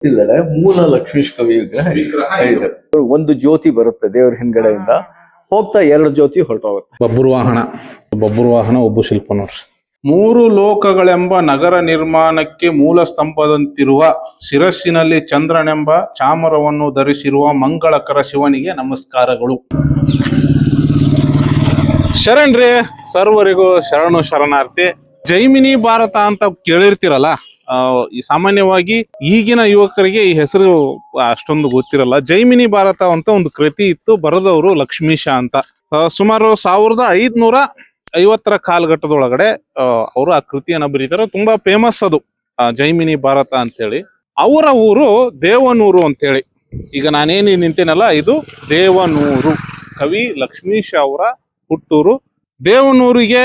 ಇಲ್ಲಡೆ ಮೂಲ ಲಕ್ಷ್ಮೀಶ್ ಕವಿ ವಿಗ್ರಹ ಇದೆ. ಒಂದು ಜ್ಯೋತಿ ಬರುತ್ತೆ ದೇವ್ರ ಹಿಂದ್ಗಡೆಯಿಂದ, ಹೋಗ್ತಾ ಎರಡು ಜ್ಯೋತಿ ಹೊರಟೋಗುತ್ತೆ. ಬಬ್ರುವಾಹನ ಒಬ್ಬ ಶಿಲ್ಪ ನೋಡ್ರಿ. ಮೂರು ಲೋಕಗಳೆಂಬ ನಗರ ನಿರ್ಮಾಣಕ್ಕೆ ಮೂಲ ಸ್ತಂಭದಂತಿರುವ ಶಿರಸ್ಸಿನಲ್ಲಿ ಚಂದ್ರನೆಂಬ ಚಾಮರವನ್ನು ಧರಿಸಿರುವ ಮಂಗಳಕರ ಶಿವನಿಗೆ ನಮಸ್ಕಾರಗಳು. ಶರಣ್ರಿ, ಸರ್ವರಿಗೂ ಶರಣು ಶರಣಾರ್ಥಿ. ಜೈಮಿನಿ ಭಾರತ ಅಂತ ಕೇಳಿರ್ತೀರಲ್ಲ, ಈ ಸಾಮಾನ್ಯವಾಗಿ ಈಗಿನ ಯುವಕರಿಗೆ ಈ ಹೆಸರು ಅಷ್ಟೊಂದು ಗೊತ್ತಿರಲ್ಲ. ಜೈಮಿನಿ ಭಾರತ ಅಂತ ಒಂದು ಕೃತಿ ಇತ್ತು, ಬರೆದವರು ಲಕ್ಷ್ಮೀಶ ಅಂತ. ಸುಮಾರು 1550 ಕಾಲಘಟ್ಟದೊಳಗಡೆ ಅವರು ಆ ಕೃತಿಯನ್ನ ಬರೀತಾರೆ. ತುಂಬಾ ಫೇಮಸ್ ಅದು ಜೈಮಿನಿ ಭಾರತ ಅಂತೇಳಿ. ಅವರ ಊರು ದೇವನೂರು ಅಂತೇಳಿ. ಈಗ ನಾನೇನು ನಿಂತೇನಲ್ಲ, ಇದು ದೇವನೂರು, ಕವಿ ಲಕ್ಷ್ಮೀಶ ಅವರ ಹುಟ್ಟೂರು. ದೇವನೂರಿಗೆ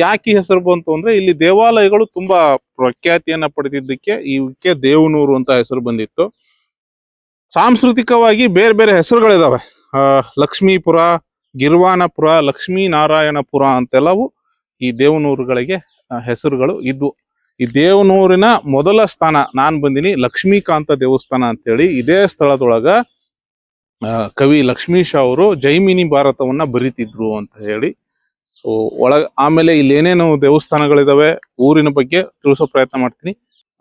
ಯಾಕೆ ಹೆಸರು ಬಂತು ಅಂದ್ರೆ, ಇಲ್ಲಿ ದೇವಾಲಯಗಳು ತುಂಬಾ ಪ್ರಖ್ಯಾತಿಯನ್ನ ಪಡೆದಿದ್ದಕ್ಕೆ ಇವಕ್ಕೆ ದೇವನೂರು ಅಂತ ಹೆಸರು ಬಂದಿತ್ತು. ಸಾಂಸ್ಕೃತಿಕವಾಗಿ ಬೇರೆ ಬೇರೆ ಹೆಸರುಗಳಿದಾವೆ. ಲಕ್ಷ್ಮೀಪುರ, ಗಿರ್ವಾನಪುರ, ಲಕ್ಷ್ಮೀನಾರಾಯಣಪುರ ಅಂತೆಲ್ಲವೂ ಈ ದೇವನೂರುಗಳಿಗೆ ಹೆಸರುಗಳು ಇದ್ವು. ಈ ದೇವನೂರಿನ ಮೊದಲ ಸ್ಥಾನ ನಾನ್ ಬಂದಿನಿ, ಲಕ್ಷ್ಮೀಕಾಂತ ದೇವಸ್ಥಾನ ಅಂತೇಳಿ. ಇದೇ ಸ್ಥಳದೊಳಗ ಕವಿ ಲಕ್ಷ್ಮೀಶ ಅವರು ಜೈಮಿನಿ ಭಾರತವನ್ನ ಬರಿತಿದ್ರು ಅಂತ ಹೇಳಿ. ಸೊ ಆಮೇಲೆ ಇಲ್ಲಿ ಏನೇನು ದೇವಸ್ಥಾನಗಳಿದಾವೆ, ಊರಿನ ಬಗ್ಗೆ ತಿಳಿಸೋ ಪ್ರಯತ್ನ ಮಾಡ್ತೀನಿ.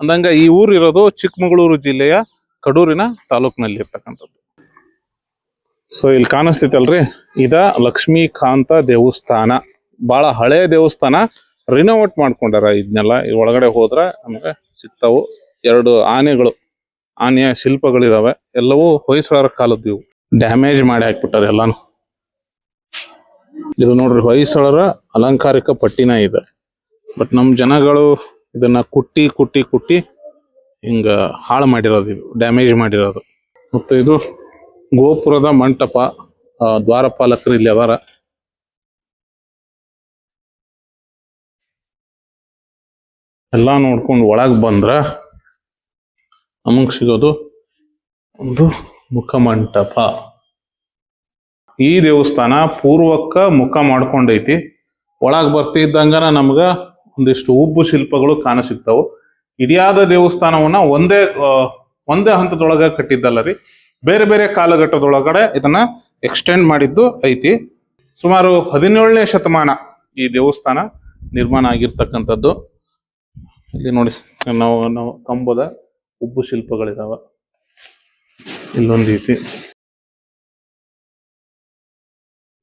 ಅಂದಂಗ ಈ ಊರು ಇರೋದು ಚಿಕ್ಕಮಗಳೂರು ಜಿಲ್ಲೆಯ ಕಡೂರಿನ ತಾಲೂಕಿನಲ್ಲಿ ಇರ್ತಕ್ಕಂಥದ್ದು. ಸೊ ಇಲ್ಲಿ ಕಾಣಿಸ್ತೈತಲ್ರಿ, ಇದ ಲಕ್ಷ್ಮೀಕಾಂತ ದೇವಸ್ಥಾನ. ಬಹಳ ಹಳೆ ದೇವಸ್ಥಾನ, ರಿನೋವೇಟ್ ಮಾಡ್ಕೊಂಡಾರ ಇದನ್ನೆಲ್ಲ. ಒಳಗಡೆ ಹೋದ್ರೆ ನಮಗೆ ಸಿಗ್ತಾವು 2 ಆನೆಗಳು, ಆನೆಯ ಶಿಲ್ಪಗಳಿದಾವೆ. ಎಲ್ಲವೂ ಹೊಯ್ಸಳರ ಕಾಲದ್ದು. ಇವು ಡ್ಯಾಮೇಜ್ ಮಾಡಿ ಹಾಕ್ಬಿಟ್ಟಾರೆ ಎಲ್ಲಾನು. ಇದು ನೋಡ್ರಿ, ಹೊಯ್ಸಳರ ಅಲಂಕಾರಿಕ ಪಟ್ಟಿನ ಇದೆ. ಬಟ್ ನಮ್ ಜನಗಳು ಇದನ್ನ ಕುಟ್ಟಿ ಕುಟ್ಟಿ ಕುಟ್ಟಿ ಹಿಂಗ ಹಾಳು ಮಾಡಿರೋದು, ಇದು ಡ್ಯಾಮೇಜ್ ಮಾಡಿರೋದು. ಮತ್ತು ಇದು ಗೋಪುರದ ಮಂಟಪ. ದ್ವಾರಪಾಲಕರು ಇಲ್ಲಿ ಅದಾರ. ಎಲ್ಲಾ ನೋಡ್ಕೊಂಡು ಒಳಗ್ ಬಂದ್ರ ನಮಗ್ ಸಿಗೋದು ಒಂದು ಮುಖಮಂಟಪ. ಈ ದೇವಸ್ಥಾನ ಪೂರ್ವಕ್ಕ ಮುಖ ಮಾಡ್ಕೊಂಡೈತಿ. ಒಳಗ್ ಬರ್ತಿದ್ದಂಗನ ನಮ್ಗ ಒಂದಿಷ್ಟು ಉಬ್ಬು ಶಿಲ್ಪಗಳು ಕಾಣಸಿಗ್ತಾವು. ಇಡಿಯಾದ ದೇವಸ್ಥಾನವನ್ನ ಒಂದೇ ಹಂತದೊಳಗ ಕಟ್ಟಿದ್ದಲ್ಲ ರೀ, ಬೇರೆ ಬೇರೆ ಕಾಲಘಟ್ಟದೊಳಗಡೆ ಇದನ್ನ ಎಕ್ಸ್ಟೆಂಡ್ ಮಾಡಿದ್ದು ಐತಿ. ಸುಮಾರು 17ನೇ ಶತಮಾನ ಈ ದೇವಸ್ಥಾನ ನಿರ್ಮಾಣ ಆಗಿರ್ತಕ್ಕಂಥದ್ದು. ಇಲ್ಲಿ ನೋಡಿ, ನಾವು ಕಂಬದ ಉಬ್ಬು ಶಿಲ್ಪಗಳಿದಾವ. ಇಲ್ಲೊಂದು ಐತಿ,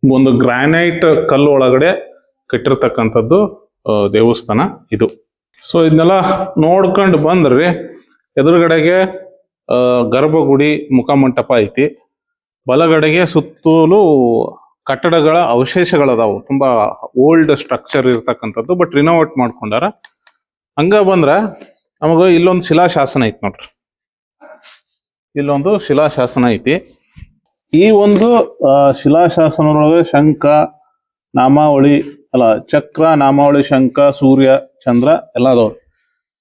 ಒಂದು ಗ್ರಾನೈಟ್ ಕಲ್ಲು ಒಳಗಡೆ ಕಟ್ಟಿರ್ತಕ್ಕಂಥದ್ದು ದೇವಸ್ಥಾನ ಇದು. ಸೊ ಇದನ್ನೆಲ್ಲ ನೋಡ್ಕೊಂಡು ಬಂದ್ರಿ, ಎದುರುಗಡೆಗೆ ಗರ್ಭಗುಡಿ, ಮುಖಮಂಟಪ ಐತಿ. ಬಲಗಡೆಗೆ ಸುತ್ತಲೂ ಕಟ್ಟಡಗಳ ಅವಶೇಷಗಳದಾವು. ತುಂಬಾ ಓಲ್ಡ್ ಸ್ಟ್ರಕ್ಚರ್ ಇರ್ತಕ್ಕಂಥದ್ದು, ಬಟ್ ರಿನೋವೇಟ್ ಮಾಡ್ಕೊಂಡಾರ. ಹಂಗ ಬಂದ್ರ ನಮಗ ಇಲ್ಲೊಂದು ಶಿಲಾಶಾಸನ ಐತಿ ನೋಡ್ರಿ. ಇಲ್ಲೊಂದು ಶಿಲಾಶಾಸನ ಐತಿ. ಈ ಒಂದು ಶಿಲಾಶಾಸನದೊಳಗೆ ಶಂಖ, ನಾಮಾವಳಿ ಚಕ್ರ, ನಾಮಾವಳಿ, ಶಂಖ, ಸೂರ್ಯ, ಚಂದ್ರ ಎಲ್ಲ ಅದಾವ್ರಿ.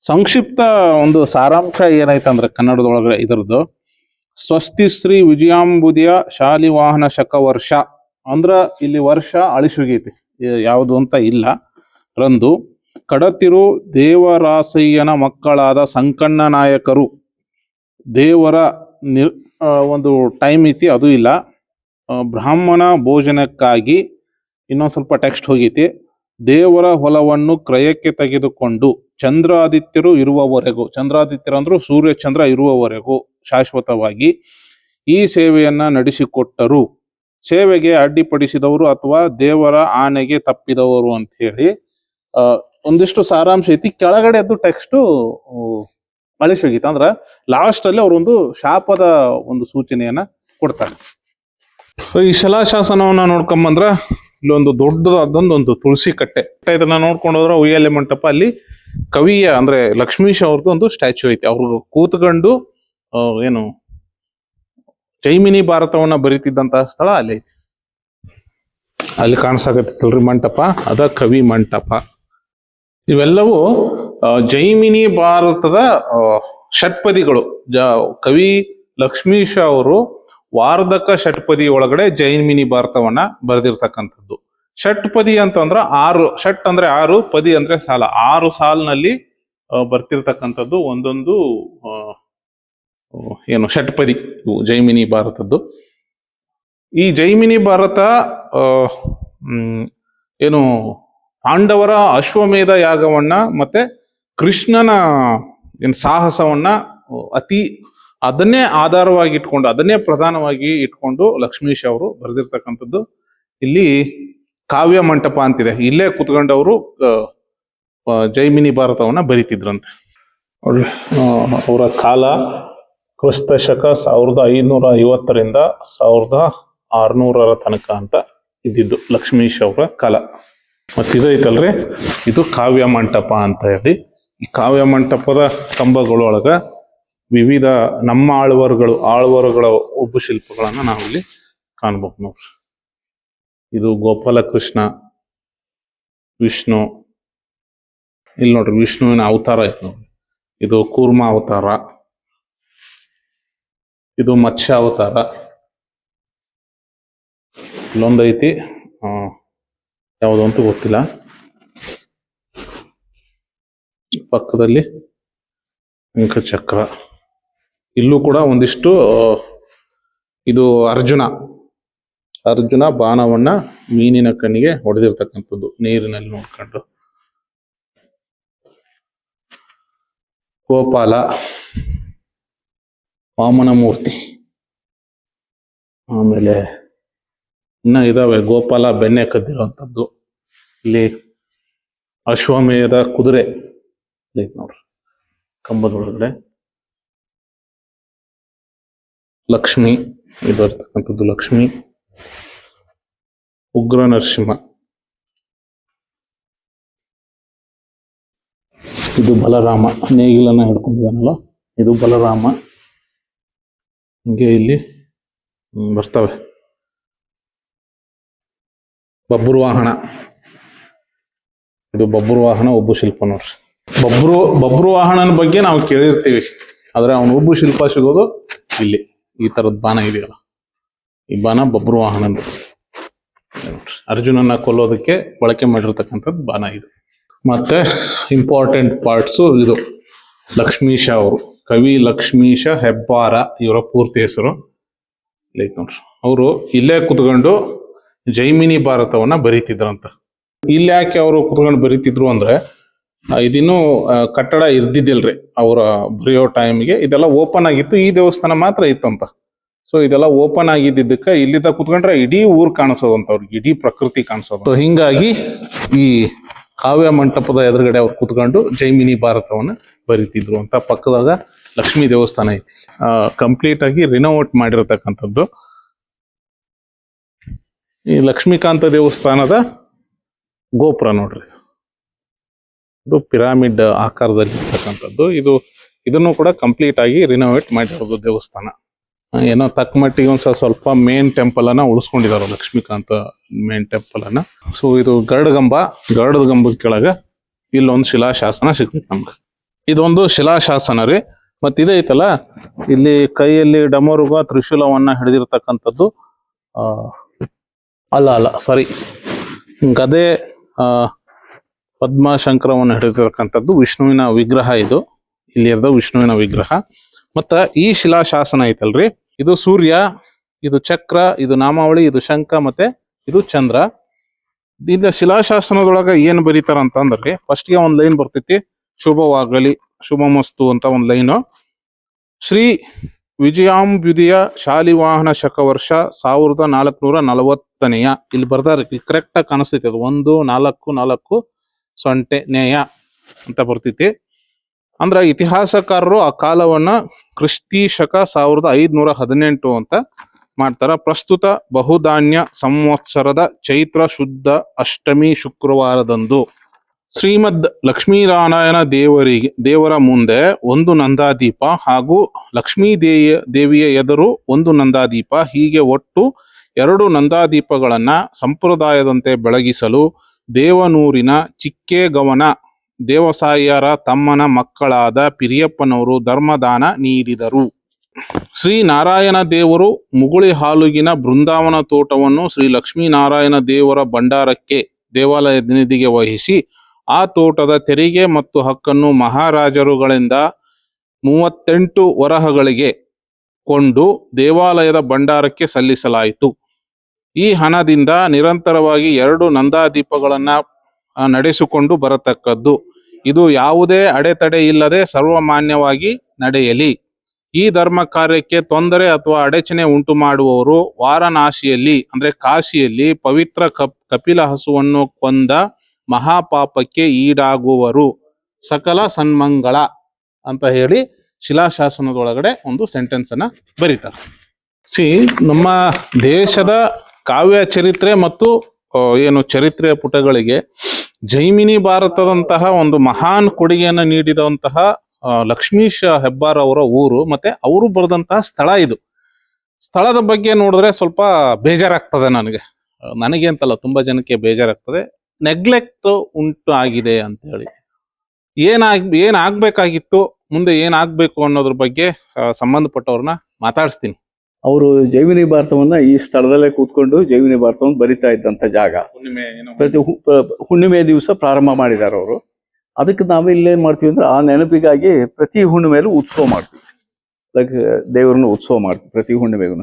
ಸಂಕ್ಷಿಪ್ತ ಒಂದು ಸಾರಾಂಶ ಏನೈತಂದ್ರೆ ಕನ್ನಡದೊಳಗಡೆ ಇದರದ್ದು, ಸ್ವಸ್ತಿ ಶ್ರೀ ವಿಜಯಾಂಬುದಿಯ ಶಾಲಿವಾಹನ ಶಕ ವರ್ಷ ಅಂದ್ರ ಇಲ್ಲಿ ವರ್ಷ ಅಳಿಸುಗೈತಿ, ಯಾವುದು ಅಂತ ಇಲ್ಲ. ರಂದು ಕಡತಿರು ದೇವರಾಸಯ್ಯನ ಮಕ್ಕಳಾದ ಸಂಕಣ್ಣ ನಾಯಕರು, ದೇವರ ಒಂದು ಟೈಮ್ ಐತಿ, ಅದು ಇಲ್ಲ. ಬ್ರಾಹ್ಮಣ ಭೋಜನಕ್ಕಾಗಿ ಇನ್ನೊಂದು ಸ್ವಲ್ಪ ಟೆಕ್ಸ್ಟ್ ಹೋಗೈತಿ. ದೇವರ ಹೊಲವನ್ನು ಕ್ರಯಕ್ಕೆ ತೆಗೆದುಕೊಂಡು ಚಂದ್ರಾದಿತ್ಯರು ಇರುವವರೆಗೂ, ಚಂದ್ರಾದಿತ್ಯರು ಅಂದ್ರು ಸೂರ್ಯ ಚಂದ್ರ ಇರುವವರೆಗೂ ಶಾಶ್ವತವಾಗಿ ಈ ಸೇವೆಯನ್ನ ನಡೆಸಿಕೊಟ್ಟರು. ಸೇವೆಗೆ ಅಡ್ಡಿಪಡಿಸಿದವರು ಅಥವಾ ದೇವರ ಆನೆಗೆ ತಪ್ಪಿದವರು ಅಂತ ಹೇಳಿ ಒಂದಿಷ್ಟು ಸಾರಾಂಶ ಐತಿ. ಕೆಳಗಡೆ ಅದು ಟೆಕ್ಸ್ಟ್ ಅಳಿಸೋಗಿತ್ತು. ಅಂದ್ರ ಲಾಸ್ಟ್ ಅಲ್ಲಿ ಅವರೊಂದು ಶಾಪದ ಒಂದು ಸೂಚನೆಯನ್ನ ಕೊಡ್ತಾರೆ. ಈ ಶಿಲಾಶಾಸನವನ್ನ ನೋಡ್ಕೊಂಬಂದ್ರ ಇಲ್ಲೊಂದು ದೊಡ್ಡದಾದೊಂದು ತುಳಸಿ ಕಟ್ಟೆ. ಇದನ್ನ ನೋಡ್ಕೊಂಡು ಹೋದ್ರ ಉಯ್ಯಾಲೆ ಮಂಟಪ, ಅಲ್ಲಿ ಕವಿಯ ಅಂದ್ರೆ ಲಕ್ಷ್ಮೀಶ ಅವ್ರದ್ದು ಒಂದು ಸ್ಟ್ಯಾಚ್ಯೂ ಐತಿ. ಅವ್ರು ಕೂತ್ಕೊಂಡು ಏನು ಜೈಮಿನಿ ಭಾರತವನ್ನ ಬರೀತಿದ್ದಂತಹ ಸ್ಥಳ ಅಲ್ಲಿ ಐತಿ. ಅಲ್ಲಿ ಕಾಣಿಸಾಕತ್ತಲ್ರಿ ಮಂಟಪ, ಅದ ಕವಿ ಮಂಟಪ. ಇವೆಲ್ಲವೂ ಜೈಮಿನಿ ಭಾರತದ ಷಟ್ಪದಿಗಳು. ಕವಿ ಲಕ್ಷ್ಮೀಶ ಅವರು ವಾರ್ಧಕ ಷಟ್ಪದಿ ಒಳಗಡೆ ಜೈಮಿನಿ ಭಾರತವನ್ನ ಬರೆದಿರ್ತಕ್ಕಂಥದ್ದು. ಷಟ್ಪದಿ ಅಂತಂದ್ರ 6, ಷಟ್ ಅಂದ್ರೆ 6, ಪದಿ ಅಂದ್ರೆ ಸಾಲ. 6 ಸಾಲಿನಲ್ಲಿ ಬರ್ತಿರ್ತಕ್ಕಂಥದ್ದು ಒಂದೊಂದು ಏನು ಷಟ್ಪದಿ ಇವು ಜೈಮಿನಿ ಭಾರತದ್ದು. ಈ ಜೈಮಿನಿ ಭಾರತ ಏನು ಪಾಂಡವರ ಅಶ್ವಮೇಧ ಯಾಗವನ್ನ ಮತ್ತೆ ಕೃಷ್ಣನ ಏನು ಸಾಹಸವನ್ನ ಅದನ್ನೇ ಆಧಾರವಾಗಿ ಇಟ್ಕೊಂಡು, ಅದನ್ನೇ ಪ್ರಧಾನವಾಗಿ ಇಟ್ಕೊಂಡು ಲಕ್ಷ್ಮೀಶ್ ಅವರು ಬರೆದಿರ್ತಕ್ಕಂಥದ್ದು. ಇಲ್ಲಿ ಕಾವ್ಯ ಮಂಟಪ ಅಂತಿದೆ, ಇಲ್ಲೇ ಕುತ್ಕೊಂಡವರು ಜೈಮಿನಿ ಭಾರತವನ್ನ ಬರೀತಿದ್ರಂತೆ. ಅವರ ಕಾಲ ಕ್ರಿಸ್ತ ಶಕ 1550ರಿಂದ 1600 ತನಕ ಅಂತ ಇದ್ದಿದ್ದು ಲಕ್ಷ್ಮೀಶ್ ಅವರ ಕಾಲ. ಮತ್ತಿದೈತಲ್ರಿ, ಇದು ಕಾವ್ಯ ಮಂಟಪ ಅಂತ ಹೇಳಿ. ಈ ಕಾವ್ಯ ಮಂಟಪದ ಕಂಬಗಳೊಳಗ ವಿವಿಧ ನಮ್ಮ ಆಳ್ವರುಗಳ ಉಬ್ಬು ಶಿಲ್ಪಗಳನ್ನ ನಾವಿಲ್ಲಿ ಕಾಣ್ಬೇಕು ನೋಡ್ರಿ. ಇದು ಗೋಪಾಲಕೃಷ್ಣ, ವಿಷ್ಣು, ಇಲ್ಲಿ ನೋಡ್ರಿ ವಿಷ್ಣುವಿನ ಅವತಾರ ಐತೆ ನೋಡ್ರಿ. ಇದು ಕೂರ್ಮ ಅವತಾರ, ಇದು ಮತ್ಸ್ಯ ಅವತಾರ. ಇಲ್ಲೊಂದೈತಿ, ಯಾವುದು ಅಂತ ಗೊತ್ತಿಲ್ಲ. ಪಕ್ಕದಲ್ಲಿ ಅಂಕಚಕ್ರ. ಇಲ್ಲೂ ಕೂಡ ಒಂದಿಷ್ಟು ಇದು ಅರ್ಜುನ ಬಾಣವನ್ನ ಮೀನಿನ ಕಣ್ಣಿಗೆ ಹೊಡೆದಿರ್ತಕ್ಕಂಥದ್ದು ನೀರಿನಲ್ಲಿ ನೋಡ್ಕೊಂಡು. ಗೋಪಾಲ, ವಾಮನ ಮೂರ್ತಿ. ಆಮೇಲೆ ಇನ್ನ ಇದಾವೆ, ಗೋಪಾಲ ಬೆಣ್ಣೆ ಕದ್ದಿರುವಂಥದ್ದು. ಇಲ್ಲಿ ಅಶ್ವಮೇಧ ಕುದುರೆ ನೋಡ್ರಿ ಕಂಬದೊಳಗಡೆ. ಲಕ್ಷ್ಮಿ, ಇದು ಇರ್ತಕ್ಕಂಥದ್ದು ಲಕ್ಷ್ಮಿ. ಉಗ್ರ ನರಸಿಂಹ, ಇದು ಬಲರಾಮ, ನೇಗಿಲನ್ನ ಹಿಡ್ಕೊಂಡಿದ್ದಾನಲ್ಲ ಇದು ಬಲರಾಮ. ಹಿಂಗೆ ಇಲ್ಲಿ ಬರ್ತವೆ. ಬಬ್ರುವಾಹನ, ಇದು ಬಬ್ರುವಾಹನ ಉಬ್ಬು ಶಿಲ್ಪ ನೋಡ್ರಿ. ಬಬ್ರುವಾಹನನ ಬಗ್ಗೆ ನಾವು ಕೇಳಿರ್ತೀವಿ, ಆದ್ರೆ ಅವನ ಉಬ್ಬು ಶಿಲ್ಪ ಸಿಗೋದು ಇಲ್ಲಿ. ಈ ತರದ ಬಾಣ ಇದೆಯಲ್ಲ, ಈ ಬಾಣ ಬಬ್ರುವಾಹನಂದು. ಅರ್ಜುನನ್ನ ಕೊಲ್ಲೋದಕ್ಕೆ ಬಳಕೆ ಮಾಡಿರ್ತಕ್ಕಂಥದ್ದು ಬಾಣ ಇದು. ಮತ್ತೆ ಇಂಪಾರ್ಟೆಂಟ್ ಪಾರ್ಟ್ಸು ಇದು ಲಕ್ಷ್ಮೀಶ ಅವರು, ಕವಿ ಲಕ್ಷ್ಮೀಶ ಹೆಬ್ಬಾರ ಇವರ ಪೂರ್ತಿ ಹೆಸರು ಲೈಕ್ ನೋಡ್ರಿ. ಅವರು ಇಲ್ಲೇ ಕುತ್ಕೊಂಡು ಜೈಮಿನಿ ಭಾರತವನ್ನ ಬರೀತಿದ್ರಂತ. ಇಲ್ಲಿ ಯಾಕೆ ಅವರು ಕುತ್ಕೊಂಡು ಬರೀತಿದ್ರು ಅಂದ್ರೆ, ಇದಿನ್ನೂ ಕಟ್ಟಡ ಇರ್ದಿದ್ದಿಲ್ರಿ ಅವರ ಬರೆಯೋ ಟೈಮ್ಗೆ. ಇದೆಲ್ಲ ಓಪನ್ ಆಗಿತ್ತು, ಈ ದೇವಸ್ಥಾನ ಮಾತ್ರ ಇತ್ತಂತ. ಸೊ ಇದೆಲ್ಲ ಓಪನ್ ಆಗಿದ್ದಕ್ಕೆ ಇಲ್ಲಿದ್ದ ಕುತ್ಕೊಂಡ್ರೆ ಇಡೀ ಊರ್ ಕಾಣಿಸೋದಂತ, ಅವ್ರಿಗೆ ಇಡೀ ಪ್ರಕೃತಿ ಕಾಣಿಸೋದು. ಸೊ ಹಿಂಗಾಗಿ ಈ ಕಾವ್ಯ ಮಂಟಪದ ಎದುರುಗಡೆ ಅವ್ರು ಕುತ್ಕೊಂಡು ಜೈಮಿನಿ ಭಾರತವನ್ನ ಬರೀತಿದ್ರು ಅಂತ. ಪಕ್ಕದಾಗ ಲಕ್ಷ್ಮೀ ದೇವಸ್ಥಾನ ಐತಿ, ಕಂಪ್ಲೀಟ್ ಆಗಿ ರಿನೋವೇಟ್ ಮಾಡಿರತಕ್ಕಂಥದ್ದು. ಈ ಲಕ್ಷ್ಮೀಕಾಂತ ದೇವಸ್ಥಾನದ ಗೋಪುರ ನೋಡ್ರಿ, ಇದು ಪಿರಾಮಿಡ್ ಆಕಾರದಲ್ಲಿ ಇರ್ತಕ್ಕಂಥದ್ದು. ಇದನ್ನು ಕೂಡ ಕಂಪ್ಲೀಟ್ ಆಗಿ ರಿನೋವೇಟ್ ಮಾಡಿರೋದು ದೇವಸ್ಥಾನ. ಏನೋ ತಕ್ಕ ಮಟ್ಟಿಗೆ ಸ್ವಲ್ಪ ಮೇನ್ ಟೆಂಪಲ್ ಅನ್ನ ಉಳಿಸ್ಕೊಂಡಿದ್ದಾರೆ, ಲಕ್ಷ್ಮೀಕಾಂತ ಮೇನ್ ಟೆಂಪಲ್ ಅನ್ನ. ಸೊ ಇದು ಗರುಡ ಗಂಬದ ಕೆಳಗ ಇಲ್ಲೊಂದು ಶಿಲಾಶಾಸನ ಸಿಗ್ತೈತಿ ನಮ್ಗೆ. ಇದೊಂದು ಶಿಲಾಶಾಸನ ರೀ. ಮತ್ ಇದೈತಲ್ಲ, ಇಲ್ಲಿ ಕೈಯಲ್ಲಿ ಡಮರುಗ ತ್ರಿಶೂಲವನ್ನ ಹಿಡಿದಿರ್ತಕ್ಕಂಥದ್ದು, ಸಾರಿ ಗದೆ ಪದ್ಮಶಂಕರವನ್ನು ಹಿಡಿದಿರ್ತಕ್ಕಂಥದ್ದು ವಿಷ್ಣುವಿನ ವಿಗ್ರಹ. ಇದು ಇಲ್ಲಿ ಇರೋದು ವಿಷ್ಣುವಿನ ವಿಗ್ರಹ. ಮತ್ತ ಈ ಶಿಲಾಶಾಸನ ಐತಲ್ರಿ, ಇದು ಸೂರ್ಯ, ಇದು ಚಕ್ರ, ಇದು ನಾಮಾವಳಿ, ಇದು ಶಂಖ, ಮತ್ತೆ ಇದು ಚಂದ್ರ. ಇದು ಶಿಲಾಶಾಸನದೊಳಗ ಏನ್ ಬರೀತಾರ ಅಂತ ಅಂದ್ರೆ, ಫಸ್ಟ್ ಗೆ ಒಂದ್ ಲೈನ್ ಬರ್ತೈತಿ, ಶುಭವಾಗಲಿ ಶುಭಮಸ್ತು ಅಂತ ಒಂದ್ ಲೈನು. ಶ್ರೀ ವಿಜಯಾಂಬುದಿಯ ಶಾಲಿವಾಹನ ಶಕ ವರ್ಷ 1440 ಇಲ್ಲಿ ಬರ್ದಾರ. ಇಲ್ಲಿ ಕರೆಕ್ಟ್ ಆಗಿ ಕಾಣಿಸ್ತೈತಿ, ಅದು 144 ಅಂತ ಬರ್ತೈತಿ. ಅಂದ್ರ ಇತಿಹಾಸಕಾರರು ಆ ಕಾಲವನ್ನ ಕ್ರಿಸ್ತಿ ಶಕ 1518 ಅಂತ ಮಾಡ್ತಾರ. ಪ್ರಸ್ತುತ ಬಹುಧಾನ್ಯ ಸಂವತ್ಸರದ ಚೈತ್ರ ಶುದ್ಧ ಅಷ್ಟಮಿ ಶುಕ್ರವಾರದಂದು ಶ್ರೀಮದ್ ಲಕ್ಷ್ಮೀನಾರಾಯಣ ದೇವರ ಮುಂದೆ ಒಂದು ನಂದಾದೀಪ ಹಾಗೂ ಲಕ್ಷ್ಮೀ ದೇವಿಯ ಎದುರು ಒಂದು ನಂದಾದೀಪ, ಹೀಗೆ ಒಟ್ಟು 2 ನಂದಾದೀಪಗಳನ್ನ ಸಂಪ್ರದಾಯದಂತೆ ಬೆಳಗಿಸಲು ದೇವನೂರಿನ ಚಿಕ್ಕೇಗವನ ದೇವಸಾಯಿಯರ ತಮ್ಮನ ಮಕ್ಕಳಾದ ಪಿರಿಯಪ್ಪನವರು ಧರ್ಮದಾನ ನೀಡಿದರು. ಶ್ರೀ ನಾರಾಯಣ ದೇವರು ಮುಗುಳಿ ಹಾಲುಗಿನ ಬೃಂದಾವನ ತೋಟವನ್ನು ಶ್ರೀ ಲಕ್ಷ್ಮೀನಾರಾಯಣ ದೇವರ ಭಂಡಾರಕ್ಕೆ ದೇವಾಲಯದ ನಿಧಿಗೆ ವಹಿಸಿ ಆ ತೋಟದ ತೆರಿಗೆ ಮತ್ತು ಹಕ್ಕನ್ನು ಮಹಾರಾಜರುಗಳಿಂದ 38 ವರಹಗಳಿಗೆ ಕೊಂಡು ದೇವಾಲಯದ ಭಂಡಾರಕ್ಕೆ ಸಲ್ಲಿಸಲಾಯಿತು. ಈ ಹಣದಿಂದ ನಿರಂತರವಾಗಿ 2 ನಂದಾದೀಪಗಳನ್ನ ನಡೆಸಿಕೊಂಡು ಬರತಕ್ಕದ್ದು. ಇದು ಯಾವುದೇ ಅಡೆತಡೆ ಇಲ್ಲದೆ ಸರ್ವಮಾನ್ಯವಾಗಿ ನಡೆಯಲಿ. ಈ ಧರ್ಮ ಕಾರ್ಯಕ್ಕೆ ತೊಂದರೆ ಅಥವಾ ಅಡಚಣೆ ಉಂಟು ಮಾಡುವವರು ವಾರಣಾಸಿಯಲ್ಲಿ ಅಂದ್ರೆ ಕಾಶಿಯಲ್ಲಿ ಪವಿತ್ರ ಕಪಿಲ ಹಸುವನ್ನು ಕೊಂದ ಮಹಾಪಾಪಕ್ಕೆ ಈಡಾಗುವರು. ಸಕಲ ಸನ್ಮಂಗಳ ಅಂತ ಹೇಳಿ ಶಿಲಾಶಾಸನದೊಳಗಡೆ ಒಂದು ಸೆಂಟೆನ್ಸ್ ಅನ್ನ ಬರೀತಾರೆ. ನಮ್ಮ ದೇಶದ ಕಾವ್ಯ ಚರಿತ್ರೆ ಮತ್ತು ಏನು ಚರಿತ್ರೆಯ ಪುಟಗಳಿಗೆ ಜೈಮಿನಿ ಭಾರತದಂತಹ ಒಂದು ಮಹಾನ್ ಕೊಡುಗೆಯನ್ನು ನೀಡಿದಂತಹ ಲಕ್ಷ್ಮೀಶ ಹೆಬ್ಬಾರ್ ಅವರ ಊರು ಮತ್ತೆ ಅವರು ಬರೆದಂತಹ ಸ್ಥಳ ಇದು. ಸ್ಥಳದ ಬಗ್ಗೆ ನೋಡಿದ್ರೆ ಸ್ವಲ್ಪ ಬೇಜಾರಾಗ್ತದೆ ನನಗೆ ಅಂತಲ್ಲ, ತುಂಬಾ ಜನಕ್ಕೆ ಬೇಜಾರಾಗ್ತದೆ. ನೆಗ್ಲೆಕ್ಟ್ ಉಂಟು ಆಗಿದೆ ಅಂತ ಹೇಳಿ. ಏನಾಗ್ಬೇಕಾಗಿತ್ತು, ಮುಂದೆ ಏನಾಗ್ಬೇಕು ಅನ್ನೋದ್ರ ಬಗ್ಗೆ ಸಂಬಂಧಪಟ್ಟವ್ರನ್ನ ಮಾತಾಡಿಸ್ತೀನಿ. ಅವರು ಜೈಮಿನಿ ಭಾರತವನ್ನ ಈ ಸ್ಥಳದಲ್ಲೇ ಕೂತ್ಕೊಂಡು ಜೈಮಿನಿ ಭಾರತವನ್ನು ಬರಿತಾ ಇದ್ದಂತ ಜಾಗ. ಪ್ರತಿ ಹುಣ್ಣಿಮೆ ದಿವಸ ಪ್ರಾರಂಭ ಮಾಡಿದ್ದಾರೆ ಅವರು. ಅದಕ್ಕೆ ನಾವು ಇಲ್ಲೇನ್ ಮಾಡ್ತೀವಿ ಅಂದ್ರೆ ಆ ನೆನಪಿಗಾಗಿ ಪ್ರತಿ ಹುಣ್ಣಿಮೆಯಲ್ಲೂ ಉತ್ಸವ ಮಾಡ್ತೀವಿ. ದೇವರನ್ನ ಉತ್ಸವ ಮಾಡ್ತೀವಿ ಪ್ರತಿ ಹುಣ್ಣಿಮೆಗೂ.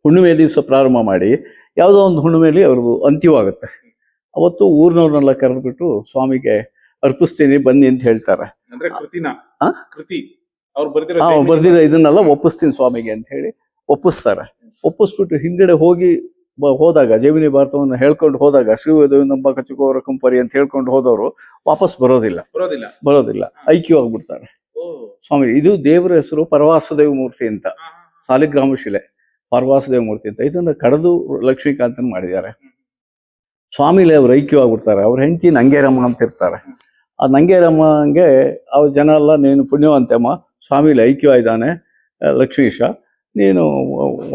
ಹುಣ್ಣಿಮೆ ದಿವಸ ಪ್ರಾರಂಭ ಮಾಡಿ ಯಾವುದೋ ಒಂದು ಹುಣ್ಣಿಮೆಯಲ್ಲಿ ಅವ್ರದ್ದು ಅಂತ್ಯವಾಗುತ್ತೆ. ಅವತ್ತು ಊರಿನವ್ರನ್ನೆಲ್ಲ ಕರೆದ್ಬಿಟ್ಟು ಸ್ವಾಮಿಗೆ ಅರ್ಪಿಸ್ತೀನಿ ಬನ್ನಿ ಅಂತ ಹೇಳ್ತಾರೆ. ಬರ್ದಿರೋ ಇದನ್ನೆಲ್ಲ ಒಪ್ಪಿಸ್ತೀನಿ ಸ್ವಾಮಿಗೆ ಅಂತ ಹೇಳಿ ಒಪ್ಪಿಸ್ತಾರೆ. ಒಪ್ಪಿಸ್ಬಿಟ್ಟು ಹಿಂದ್ಗಡೆ ಹೋದಾಗ ಜೈಮಿನಿ ಭಾರತವನ್ನು ಹೇಳ್ಕೊಂಡು ಹೋದಾಗ ಶ್ರೀ ನಮ್ಮ ಕಚಕೋರ ಕಂಪರಿ ಅಂತ ಹೇಳ್ಕೊಂಡು ಹೋದವರು ವಾಪಸ್ ಬರೋದಿಲ್ಲ ಐಕ್ಯವಾಗ್ಬಿಡ್ತಾರೆ. ಸ್ವಾಮಿ ಇದು ದೇವರ ಹೆಸರು ಪರವಾಸದೇವ ಮೂರ್ತಿ ಅಂತ, ಸಾಲಿಗ್ರಾಮ ಶಿಲೆ ಪರವಾಸದೇವ ಮೂರ್ತಿ ಅಂತ. ಇದನ್ನ ಕಡದು ಲಕ್ಷ್ಮೀಕಾಂತನ್ ಮಾಡಿದ್ದಾರೆ. ಸ್ವಾಮಿಲಿ ಅವ್ರು ಐಕ್ಯವಾಗ್ಬಿಡ್ತಾರೆ. ಅವ್ರ ಹೆಂಡತಿ ನಂಗೇರಮ್ಮ ಅಂತ ಇರ್ತಾರೆ. ಆ ನಂಗೇರಮ್ಮಂಗೆ ಅವ್ರ ಜನ ಎಲ್ಲ ನೀನು ಪುಣ್ಯವಂತೆಮ್ಮ, ಸ್ವಾಮಿಲಿ ಐಕ್ಯವಾಗಿದ್ದಾನೆ ಲಕ್ಷ್ಮೀಶ, ನೀನು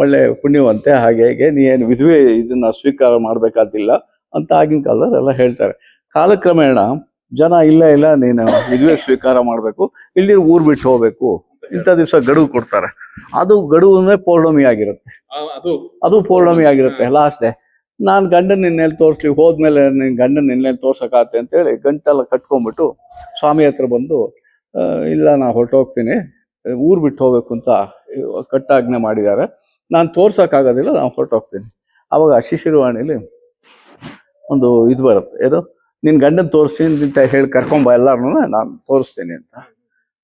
ಒಳ್ಳೆ ಪುಣ್ಯವಂತೆ, ಹಾಗೆ ಹೇಗೆ ನೀನು ವಿಧವೆ ಇದನ್ನ ಸ್ವೀಕಾರ ಮಾಡ್ಬೇಕಾದಿಲ್ಲ ಅಂತ ಆಗಿನ ಕಾಲದಲ್ಲಿ ಎಲ್ಲ ಹೇಳ್ತಾರೆ. ಕಾಲಕ್ರಮೇಣ ಜನ ಇಲ್ಲ ನೀನು ವಿಧವೆ ಸ್ವೀಕಾರ ಮಾಡಬೇಕು, ಇಲ್ಲಿ ಊರು ಬಿಟ್ಟು ಹೋಗ್ಬೇಕು, ಇಂಥ ದಿವಸ ಗಡುವು ಕೊಡ್ತಾರೆ. ಅದು ಗಡುವು ಅಂದ್ರೆ ಪೌರ್ಣಮಿ ಆಗಿರುತ್ತೆ. ಅದು ಪೌರ್ಣಮಿ ಆಗಿರುತ್ತೆ ಲಾಸ್ಟ್ ಡೇ. ನಾನು ಗಂಡನ ನಿನ್ನೆಲ್ಲಿ ತೋರಿಸ್ಲಿ, ಹೋದ್ಮೇಲೆ ನಿನ್ನ ಗಂಡನ ನಿನ್ನೆಲ್ಲಿ ತೋರ್ಸಕ್ಕಾಗತ್ತೆ ಅಂತೇಳಿ ಗಂಟೆಲ್ಲ ಕಟ್ಕೊಂಡ್ಬಿಟ್ಟು ಸ್ವಾಮಿ ಹತ್ರ ಬಂದು ಇಲ್ಲ ನಾ ಹೊರಟೋಗ್ತೀನಿ, ಊರು ಬಿಟ್ಟು ಹೋಗ್ಬೇಕು ಅಂತ ಕಟ್ಟಾಜ್ಞೆ ಮಾಡಿದ್ದಾರೆ, ನಾನು ತೋರ್ಸೋಕ್ಕಾಗೋದಿಲ್ಲ, ನಾನು ಹೊರಟೋಗ್ತೀನಿ. ಅವಾಗ ಶಿಶಿರವಾಣಿಲಿ ಒಂದು ಇದು ಬರುತ್ತೆ, ಏನು ನಿನ್ನ ಗಂಡನ ತೋರಿಸ್ತೀನಿ ಅಂತ ಹೇಳಿ ಕರ್ಕೊಂಬ ಎಲ್ಲಾರನ್ನೂ ನಾನು ತೋರಿಸ್ತೀನಿ ಅಂತ.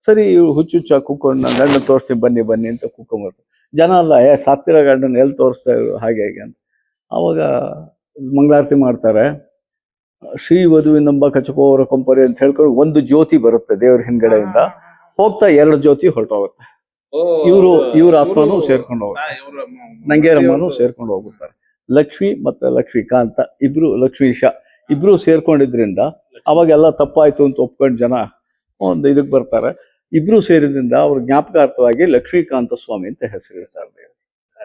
ಸರಿ ಹುಚ್ಚುಚ್ಚ ಕೂತ್ಕೊಂಡು ನಾನು ಗಂಡನ ತೋರಿಸ್ತೀನಿ ಬನ್ನಿ ಅಂತ ಕೂತ್ಕೊಂಡ್ಬರ್ತಾರೆ. ಜನ ಅಲ್ಲ ಸತ್ತಿರೋ ಗಂಡನ ಎಲ್ಲಿ ತೋರಿಸ್ತಾ ಇದ್ರು ಹಾಗೆ ಅಂತ. ಆವಾಗ ಮಂಗಳಾರತಿ ಮಾಡ್ತಾರೆ. ಶ್ರೀ ವಧುವಿನಂಬ ಕಚಕೋರ ಕೊಂಪರಿ ಅಂತ ಹೇಳ್ಕೊಂಡು ಒಂದು ಜ್ಯೋತಿ ಬರುತ್ತೆ ದೇವ್ರ ಹಿಂದ್ಗಡೆಯಿಂದ, ಹೋಗ್ತಾ 2 ಜ್ಯೋತಿ ಹೊರಟೋಗುತ್ತೆ. ಇವ್ರ ಆತ್ಮನೂ ಸೇರ್ಕೊಂಡು ಹೋಗುತ್ತೆ, ನಂಗೇರಮ್ಮನೂ ಸೇರ್ಕೊಂಡು ಹೋಗ್ಬಿಡ್ತಾರೆ. ಲಕ್ಷ್ಮಿ ಮತ್ತೆ ಲಕ್ಷ್ಮೀಕಾಂತ ಇಬ್ರು, ಲಕ್ಷ್ಮೀಶ ಇಬ್ರು ಸೇರ್ಕೊಂಡಿದ್ರಿಂದ ಅವಾಗೆಲ್ಲ ತಪ್ಪಾಯ್ತು ಅಂತ ಒಪ್ಕೊಂಡು ಜನ ಒಂದು ಇದಕ್ಕೆ ಬರ್ತಾರೆ. ಇಬ್ರು ಸೇರಿದ್ರಿಂದ ಅವ್ರ ಜ್ಞಾಪಕಾರ್ಥವಾಗಿ ಲಕ್ಷ್ಮೀಕಾಂತ ಸ್ವಾಮಿ ಅಂತ ಹೆಸರಿರ್ತಾರೆ.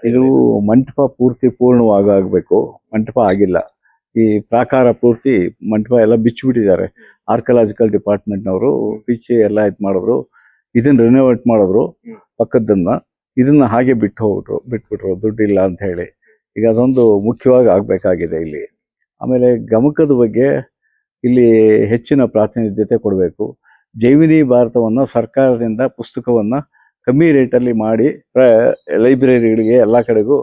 ಇದು ಮಂಟಪ ಪೂರ್ತಿ ಪೂರ್ಣವಾಗಬೇಕು. ಮಂಟಪ ಆಗಿಲ್ಲ, ಈ ಪ್ರಾಕಾರ ಪೂರ್ತಿ ಮಂಟಪ ಎಲ್ಲ ಬಿಚ್ಚಿಬಿಟ್ಟಿದ್ದಾರೆ. ಆರ್ಕಿಯಾಲಜಿಕಲ್ ಡಿಪಾರ್ಟ್ಮೆಂಟ್ನವರು ಬಿಚ್ಚಿ ಎಲ್ಲ ಇದು ಮಾಡಿದ್ರು. ಇದನ್ನ ರಿನೋವೇಟ್ ಮಾಡಿದ್ರು ಇದನ್ನ ಹಾಗೆ ಬಿಟ್ಬಿಟ್ರು ದುಡ್ಡಿಲ್ಲ ಅಂತ ಹೇಳಿ. ಈಗ ಅದೊಂದು ಮುಖ್ಯವಾಗಿ ಆಗ್ಬೇಕಾಗಿದೆ ಇಲ್ಲಿ. ಆಮೇಲೆ ಗಮಕದ ಬಗ್ಗೆ ಇಲ್ಲಿ ಹೆಚ್ಚಿನ ಪ್ರಾತಿನಿಧ್ಯತೆ ಕೊಡಬೇಕು. ಜೈಮಿನಿ ಭಾರತವನ್ನು ಸರ್ಕಾರದಿಂದ ಪುಸ್ತಕವನ್ನ ಕಮ್ಮಿ ರೇಟಲ್ಲಿ ಮಾಡಿ ಲೈಬ್ರರಿಗಳಿಗೆ ಎಲ್ಲ ಕಡೆಗೂ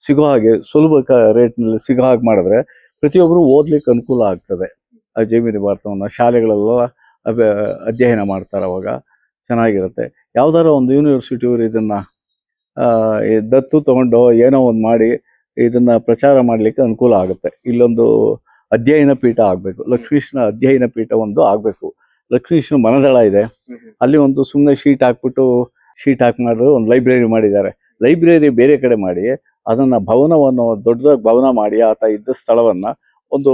ಸಿಗೋ ಹಾಗೆ ಸುಲಭ ರೇಟ್ನಲ್ಲಿ ಸಿಗೋ ಹಾಗೆ ಮಾಡಿದ್ರೆ ಪ್ರತಿಯೊಬ್ಬರು ಓದ್ಲಿಕ್ಕೆ ಅನುಕೂಲ ಆಗ್ತದೆ. ಆ ಜೈಮಿನಿ ಭಾರತವನ್ನು ಶಾಲೆಗಳೆಲ್ಲ ಅಧ್ಯಯನ ಮಾಡ್ತಾರೆ, ಅವಾಗ ಚೆನ್ನಾಗಿರುತ್ತೆ. ಯಾವ್ದಾರ ಒಂದು ಯೂನಿವರ್ಸಿಟಿಯವರು ಇದನ್ನ ದತ್ತು ತಗೊಂಡು ಏನೋ ಒಂದು ಮಾಡಿ ಇದನ್ನ ಪ್ರಚಾರ ಮಾಡ್ಲಿಕ್ಕೆ ಅನುಕೂಲ ಆಗುತ್ತೆ. ಇಲ್ಲೊಂದು ಅಧ್ಯಯನ ಪೀಠ ಆಗ್ಬೇಕು, ಲಕ್ಷ್ಮೀಶನ ಅಧ್ಯಯನ ಪೀಠ ಒಂದು ಆಗ್ಬೇಕು. ಲಕ್ಷ್ಮೀಶನ ಮನದಳ ಇದೆ, ಅಲ್ಲಿ ಒಂದು ಸುಮ್ಮನೆ ಶೀಟ್ ಹಾಕಿ ಮಾಡಿದ್ರು ಒಂದು ಲೈಬ್ರರಿ ಮಾಡಿದ್ದಾರೆ. ಲೈಬ್ರರಿ ಬೇರೆ ಕಡೆ ಮಾಡಿ ಅದನ್ನ ಭವನವನ್ನು ದೊಡ್ಡದಾಗಿ ಭವನ ಮಾಡಿ ಆತ ಇದ್ದ ಸ್ಥಳವನ್ನ ಒಂದು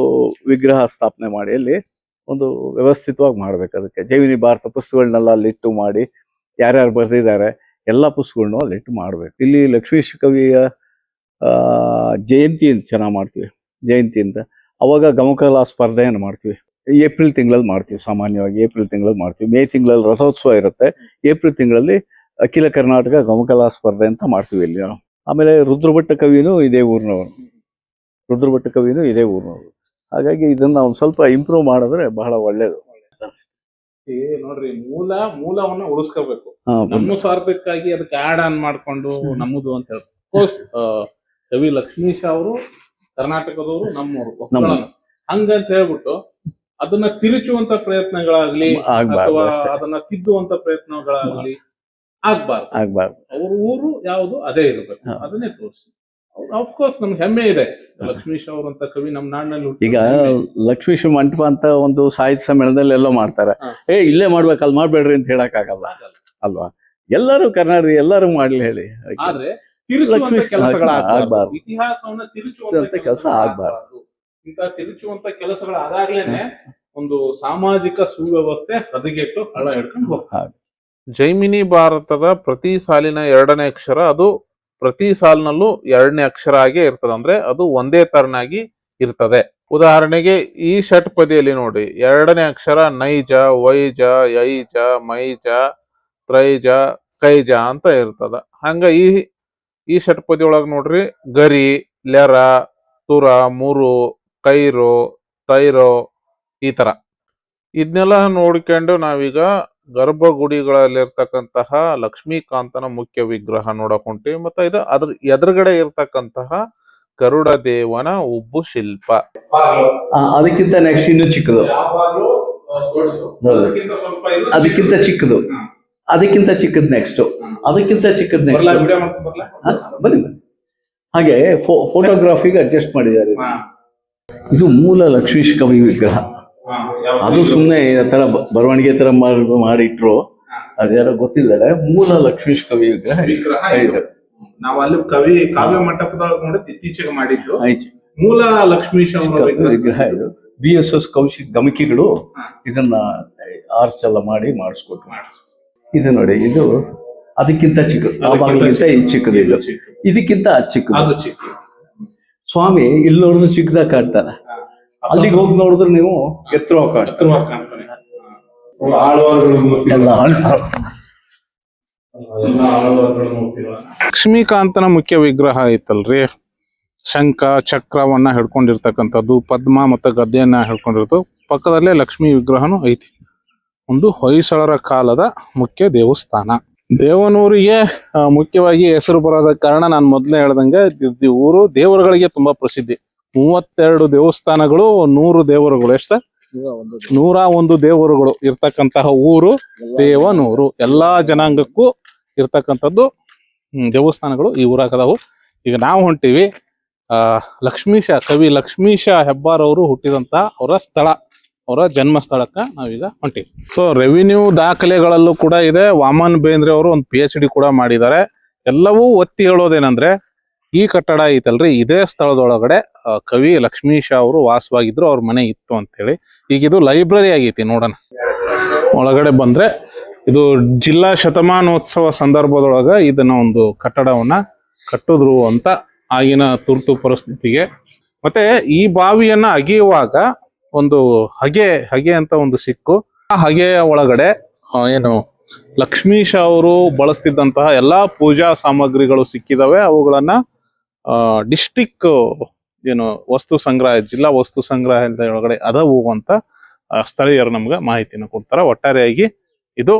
ವಿಗ್ರಹ ಸ್ಥಾಪನೆ ಮಾಡಿ ಅಲ್ಲಿ ಒಂದು ವ್ಯವಸ್ಥಿತವಾಗಿ ಮಾಡ್ಬೇಕು. ಅದಕ್ಕೆ ಜೈಮಿನಿ ಭಾರತ ಪುಸ್ತಕಗಳನ್ನೆಲ್ಲ ಅಲ್ಲಿಟ್ಟು ಮಾಡಿ ಯಾರ್ಯಾರು ಬರೆದಿದ್ದಾರೆ ಎಲ್ಲ ಪುಸ್ತಕಗಳನ್ನು ಅಲ್ಲಿಟ್ಟು ಮಾಡ್ಬೇಕು. ಇಲ್ಲಿ ಲಕ್ಷ್ಮೀಶ ಕವಿಯ ಜಯಂತಿ ಅಂತ ಚೆನ್ನಾಗಿ ಮಾಡ್ತೀವಿ. ಜಯಂತಿ ಅಂತ ಅವಾಗ ಗಮಕಲಾ ಸ್ಪರ್ಧೆಯನ್ನು ಮಾಡ್ತೀವಿ. ಏಪ್ರಿಲ್ ತಿಂಗಳಲ್ಲಿ ಮಾಡ್ತೀವಿ, ಸಾಮಾನ್ಯವಾಗಿ ಏಪ್ರಿಲ್ ತಿಂಗಳಲ್ಲಿ ಮಾಡ್ತೀವಿ. ಮೇ ತಿಂಗಳಲ್ಲಿ ರಥೋತ್ಸವ ಇರುತ್ತೆ. ಏಪ್ರಿಲ್ ತಿಂಗಳಲ್ಲಿ ಅಖಿಲ ಕರ್ನಾಟಕ ಗಮಕಲಾ ಸ್ಪರ್ಧೆ ಅಂತ ಮಾಡ್ತೀವಿ ಇಲ್ಲಿ ನಾವು. ಆಮೇಲೆ ರುದ್ರಭಟ್ಟ ಕವಿನೂ ಇದೇ ಊರಿನವರು, ಹಾಗಾಗಿ ಇದನ್ನ ಒಂದು ಸ್ವಲ್ಪ ಇಂಪ್ರೂವ್ ಮಾಡಿದ್ರೆ ಬಹಳ ಒಳ್ಳೇದು. ನೋಡ್ರಿ ಮೂಲವನ್ನ ಉಳಿಸ್ಕೋಬೇಕು. ನಮ್ಮ ಸ್ವಾರ್ಥಕ್ಕಾಗಿ ಅದಕ್ಕೆ ಆಡ್ ಆನ್ ಮಾಡ್ಕೊಂಡು ನಮ್ಮದು ಅಂತ ಹೇಳಿ ಕವಿ ಲಕ್ಷ್ಮೀಶ ಅವರು ಕರ್ನಾಟಕದವರು, ನಮ್ಮವರು ಹಂಗಂತ ಹೇಳ್ಬಿಟ್ಟು ಅದನ್ನ ತಿರುಚುವಂತ ಪ್ರಯತ್ನಗಳಾಗ್ಲಿ ಅಥವಾ ಅದನ್ನ ತಿದ್ದುವಂತ ಪ್ರಯತ್ನಗಳಾಗ್ಲಿ ಆಗ್ಬಾರ್ದು. ಅವ್ರ ಊರು ಯಾವುದು ಅದೇ ಇರಬೇಕು, ಅದನ್ನೇ ತೋರಿಸಿ. ಅಫ್ಕೋರ್ಸ್ ನಮ್ಗೆ ಹೆಮ್ಮೆ ಇದೆ ಲಕ್ಷ್ಮೀಶ್ ಅವರಂತ ಕವಿ ನಮ್ಮ ನಾಡಿನಲ್ಲಿ. ಈಗ ಲಕ್ಷ್ಮೀಶ್ ಮಂಟಪ ಅಂತ ಒಂದು ಸಾಹಿತ್ಯ ಸಮ್ಮೇಳನದಲ್ಲಿ ಎಲ್ಲೋ ಮಾಡ್ತಾರೆ. ಇಲ್ಲೇ ಮಾಡ್ಬೇಕು, ಅಲ್ಲಿ ಮಾಡ್ಬೇಡ್ರಿ ಅಂತ ಹೇಳಕ್ ಆಗಲ್ಲ ಅಲ್ವಾ? ಎಲ್ಲರೂ ಕರ್ನಾಟಕ ಎಲ್ಲರೂ ಮಾಡ್ಲಿ ಹೇಳಿ. ಆದ್ರೆ ಇತಿಹಾಸವನ್ನ ತಿರುಚುವಂತ ಕೆಲಸ ಆಗ್ಬಾರ್ದು. ಇಂತ ತಿರುಚುವಂತ ಕೆಲಸಗಳಾದಾಗ್ಲೇನೆ ಒಂದು ಸಾಮಾಜಿಕ ಸುವ್ಯವಸ್ಥೆ ಹದಗೆಟ್ಟು ಹಳ ಹಿಡ್ಕೊಂಡು ಹೋಗ್ತಾರೆ. ಜೈಮಿನಿ ಭಾರತದ ಪ್ರತಿ ಸಾಲಿನ 2ನೇ ಅಕ್ಷರ ಅದು ಪ್ರತಿ ಸಾಲಿನಲ್ಲೂ 2ನೇ ಅಕ್ಷರ ಆಗೇ ಇರ್ತದೆ. ಅಂದ್ರೆ ಅದು ಒಂದೇ ತರನಾಗಿ ಇರ್ತದೆ. ಉದಾಹರಣೆಗೆ ಈ ಷಟ್ಪದಿಯಲ್ಲಿ ನೋಡಿ, 2ನೇ ಅಕ್ಷರ ನೈಜ, ವೈಜ, ಯೈಜ, ಮೈಜ, ತ್ರೈಜ, ಕೈಜ ಅಂತ ಇರ್ತದ. ಹಂಗ ಈ ಷಟ್ಪದಿ ಒಳಗ್ ನೋಡ್ರಿ, ಗರಿ, ಲೆರ, ತುರ, ಮುರು, ಕೈರೋ, ತೈರೋ ಈ ತರ ಇದನ್ನೆಲ್ಲ ನೋಡ್ಕೊಂಡು ನಾವೀಗ ಗರ್ಭಗುಡಿಗಳಲ್ಲಿರ್ತಕ್ಕಂತಹ ಲಕ್ಷ್ಮೀಕಾಂತನ ಮುಖ್ಯ ವಿಗ್ರಹ ನೋಡಕ್ ಹೊಂಟಿವಿ. ಮತ್ತೆ ಇದು ಅದ್ರ ಎದುರುಗಡೆ ಇರ್ತಕ್ಕಂತಹ ಗರುಡ ದೇವನ ಉಬ್ಬು ಶಿಲ್ಪ. ಅದಕ್ಕಿಂತ ನೆಕ್ಸ್ಟ್ ಇನ್ನು ಚಿಕ್ಕದು, ಅದಕ್ಕಿಂತ ಚಿಕ್ಕದು, ಅದಕ್ಕಿಂತ ಚಿಕ್ಕದ್ ನೆಕ್ಸ್ಟ್, ಅದಕ್ಕಿಂತ ಚಿಕ್ಕದ್ ನೆಕ್ಸ್ಟ್. ಬನ್ನಿ ಹಾಗೆ ಫೋಟೋಗ್ರಾಫಿಗೆ ಅಡ್ಜಸ್ಟ್ ಮಾಡಿದ್ದಾರೆ. ಇದು ಮೂಲ ಲಕ್ಷ್ಮೀಶ್ ಕವಿ ವಿಗ್ರಹ. ಅದು ಸುಮ್ಮನೆ ತರ ಬರವಣಿಗೆ ತರ ಮಾಡಿಟ್ರು, ಅದ್ಯಾರೋ ಗೊತ್ತಿಲ್ಲ. ಮೂಲ ಲಕ್ಷ್ಮೀಶ್ ಕವಿ ವಿಗ್ರಹ ಇದು. ನಾವು ಅಲ್ಲಿ ಕವಿ ಕಾವ್ಯ ಮಂಟಪದೊಳಗೆ ನೋಡಿ ಇತ್ತೀಚೆಗೆ ಮಾಡಿದ್ದು ಮೂಲ ಲಕ್ಷ್ಮೀಶ್ ವಿಗ್ರಹ ಇದು. BSS ಕೌಶಿಕ್ ಗಮಕಿಗಳು ಇದನ್ನ ಆರ್ಚ್ ಎಲ್ಲ ಮಾಡಿಸ್ಕೊಟ್ರು. ಇದು ನೋಡಿ, ಇದು ಅದಕ್ಕಿಂತ ಚಿಕ್ಕದು, ಆ ಭಾಗಕ್ಕಿಂತ ಚಿಕ್ಕದು, ಇದು ಇದಕ್ಕಿಂತ ಚಿಕ್ಕದು. ಸ್ವಾಮಿ ಇಲ್ಲಿ ನೋಡಿದ್ರೆ ಚಿಕ್ಕದಾಗ ಕಾಣ್ತಾನೆ, ಅಲ್ಲಿಗೆ ಹೋಗಿ ನೋಡಿದ್ರೆ ನೀವು ಎತ್ತರವಾಗಿ ಕಾಣ್ತಾನೆ. ಲಕ್ಷ್ಮೀಕಾಂತನ ಮುಖ್ಯ ವಿಗ್ರಹ ಐತಲ್ರಿ, ಶಂಖ ಚಕ್ರವನ್ನ ಹಿಡ್ಕೊಂಡಿರ್ತಕ್ಕಂಥದ್ದು, ಪದ್ಮ ಮತ್ತು ಗದ್ದೆಯನ್ನ ಹಿಡ್ಕೊಂಡಿರ್ತದ್ದು. ಪಕ್ಕದಲ್ಲೇ ಲಕ್ಷ್ಮೀ ವಿಗ್ರಹನೂ ಐತಿ. ಒಂದು ಹೊಯ್ಸಳರ ಕಾಲದ ಮುಖ್ಯ ದೇವಸ್ಥಾನ. ದೇವನೂರಿಗೆ ಮುಖ್ಯವಾಗಿ ಹೆಸರು ಬರೋದ ಕಾರಣ ನಾನು ಮೊದಲೇ ಹೇಳ್ದಂಗೆ ಊರು ದೇವರುಗಳಿಗೆ ತುಂಬಾ ಪ್ರಸಿದ್ಧಿ. 32 ದೇವಸ್ಥಾನಗಳು, 100 ದೇವರುಗಳು. ಎಷ್ಟು? 101 ದೇವರುಗಳು ಇರ್ತಕ್ಕಂತಹ ಊರು ದೇವನೂರು. ಎಲ್ಲಾ ಜನಾಂಗಕ್ಕೂ ಇರ್ತಕ್ಕಂಥದ್ದು ದೇವಸ್ಥಾನಗಳು ಈ ಊರಾಗದಾವು. ಈಗ ನಾವು ಹೊಂಟಿವಿ ಲಕ್ಷ್ಮೀಶ, ಕವಿ ಲಕ್ಷ್ಮೀಶ ಹೆಬ್ಬಾರವರು ಹುಟ್ಟಿದಂತ ಅವರ ಸ್ಥಳ, ಅವರ ಜನ್ಮ ಸ್ಥಳಕ್ಕ ನಾವೀಗ ಹೊಂಟಿವಿ. ಸೊ ರೆವಿನ್ಯೂ ದಾಖಲೆಗಳಲ್ಲೂ ಕೂಡ ಇದೆ. ವಾಮನ್ ಬೇಂದ್ರೆ ಅವರು ಒಂದು PhD ಕೂಡ ಮಾಡಿದ್ದಾರೆ. ಎಲ್ಲವೂ ಒತ್ತಿ ಹೇಳೋದೇನಂದ್ರೆ, ಈ ಕಟ್ಟಡ ಐತಲ್ರಿ, ಇದೇ ಸ್ಥಳದೊಳಗಡೆ ಕವಿ ಲಕ್ಷ್ಮೀಶ ಅವರು ವಾಸವಾಗಿದ್ರು, ಅವ್ರ ಮನೆ ಇತ್ತು ಅಂತ ಹೇಳಿ. ಈಗ ಇದು ಲೈಬ್ರರಿ ಆಗೈತಿ. ನೋಡೋಣ ಒಳಗಡೆ ಬಂದ್ರೆ, ಇದು ಜಿಲ್ಲಾ ಶತಮಾನೋತ್ಸವ ಸಂದರ್ಭದೊಳಗ ಇದನ್ನ ಒಂದು ಕಟ್ಟಡವನ್ನ ಕಟ್ಟಿದ್ರು ಅಂತ ಆಗಿನ ತುರ್ತು ಪರಿಸ್ಥಿತಿಗೆ. ಮತ್ತೆ ಈ ಬಾವಿಯನ್ನ ಅಗೆಯುವಾಗ ಒಂದು ಹಗೆ ಅಂತ ಒಂದು ಸಿಕ್ಕು. ಆ ಹಗೆಯ ಒಳಗಡೆ ಏನು ಲಕ್ಷ್ಮೀಶ ಅವರು ಬಳಸ್ತಿದ್ದಂತಹ ಎಲ್ಲಾ ಪೂಜಾ ಸಾಮಗ್ರಿಗಳು ಸಿಕ್ಕಿದಾವೆ. ಅವುಗಳನ್ನ ಡಿಸ್ಟಿಕ್ ಏನು ವಸ್ತು ಸಂಗ್ರಹ, ಜಿಲ್ಲಾ ವಸ್ತು ಸಂಗ್ರಹಾಲಯದ ಒಳಗಡೆ ಅದವು ಅಂತ ಸ್ಥಳೀಯರು ನಮ್ಗೆ ಮಾಹಿತಿನ ಕೊಡ್ತಾರೆ. ಒಟ್ಟಾರೆಯಾಗಿ ಇದು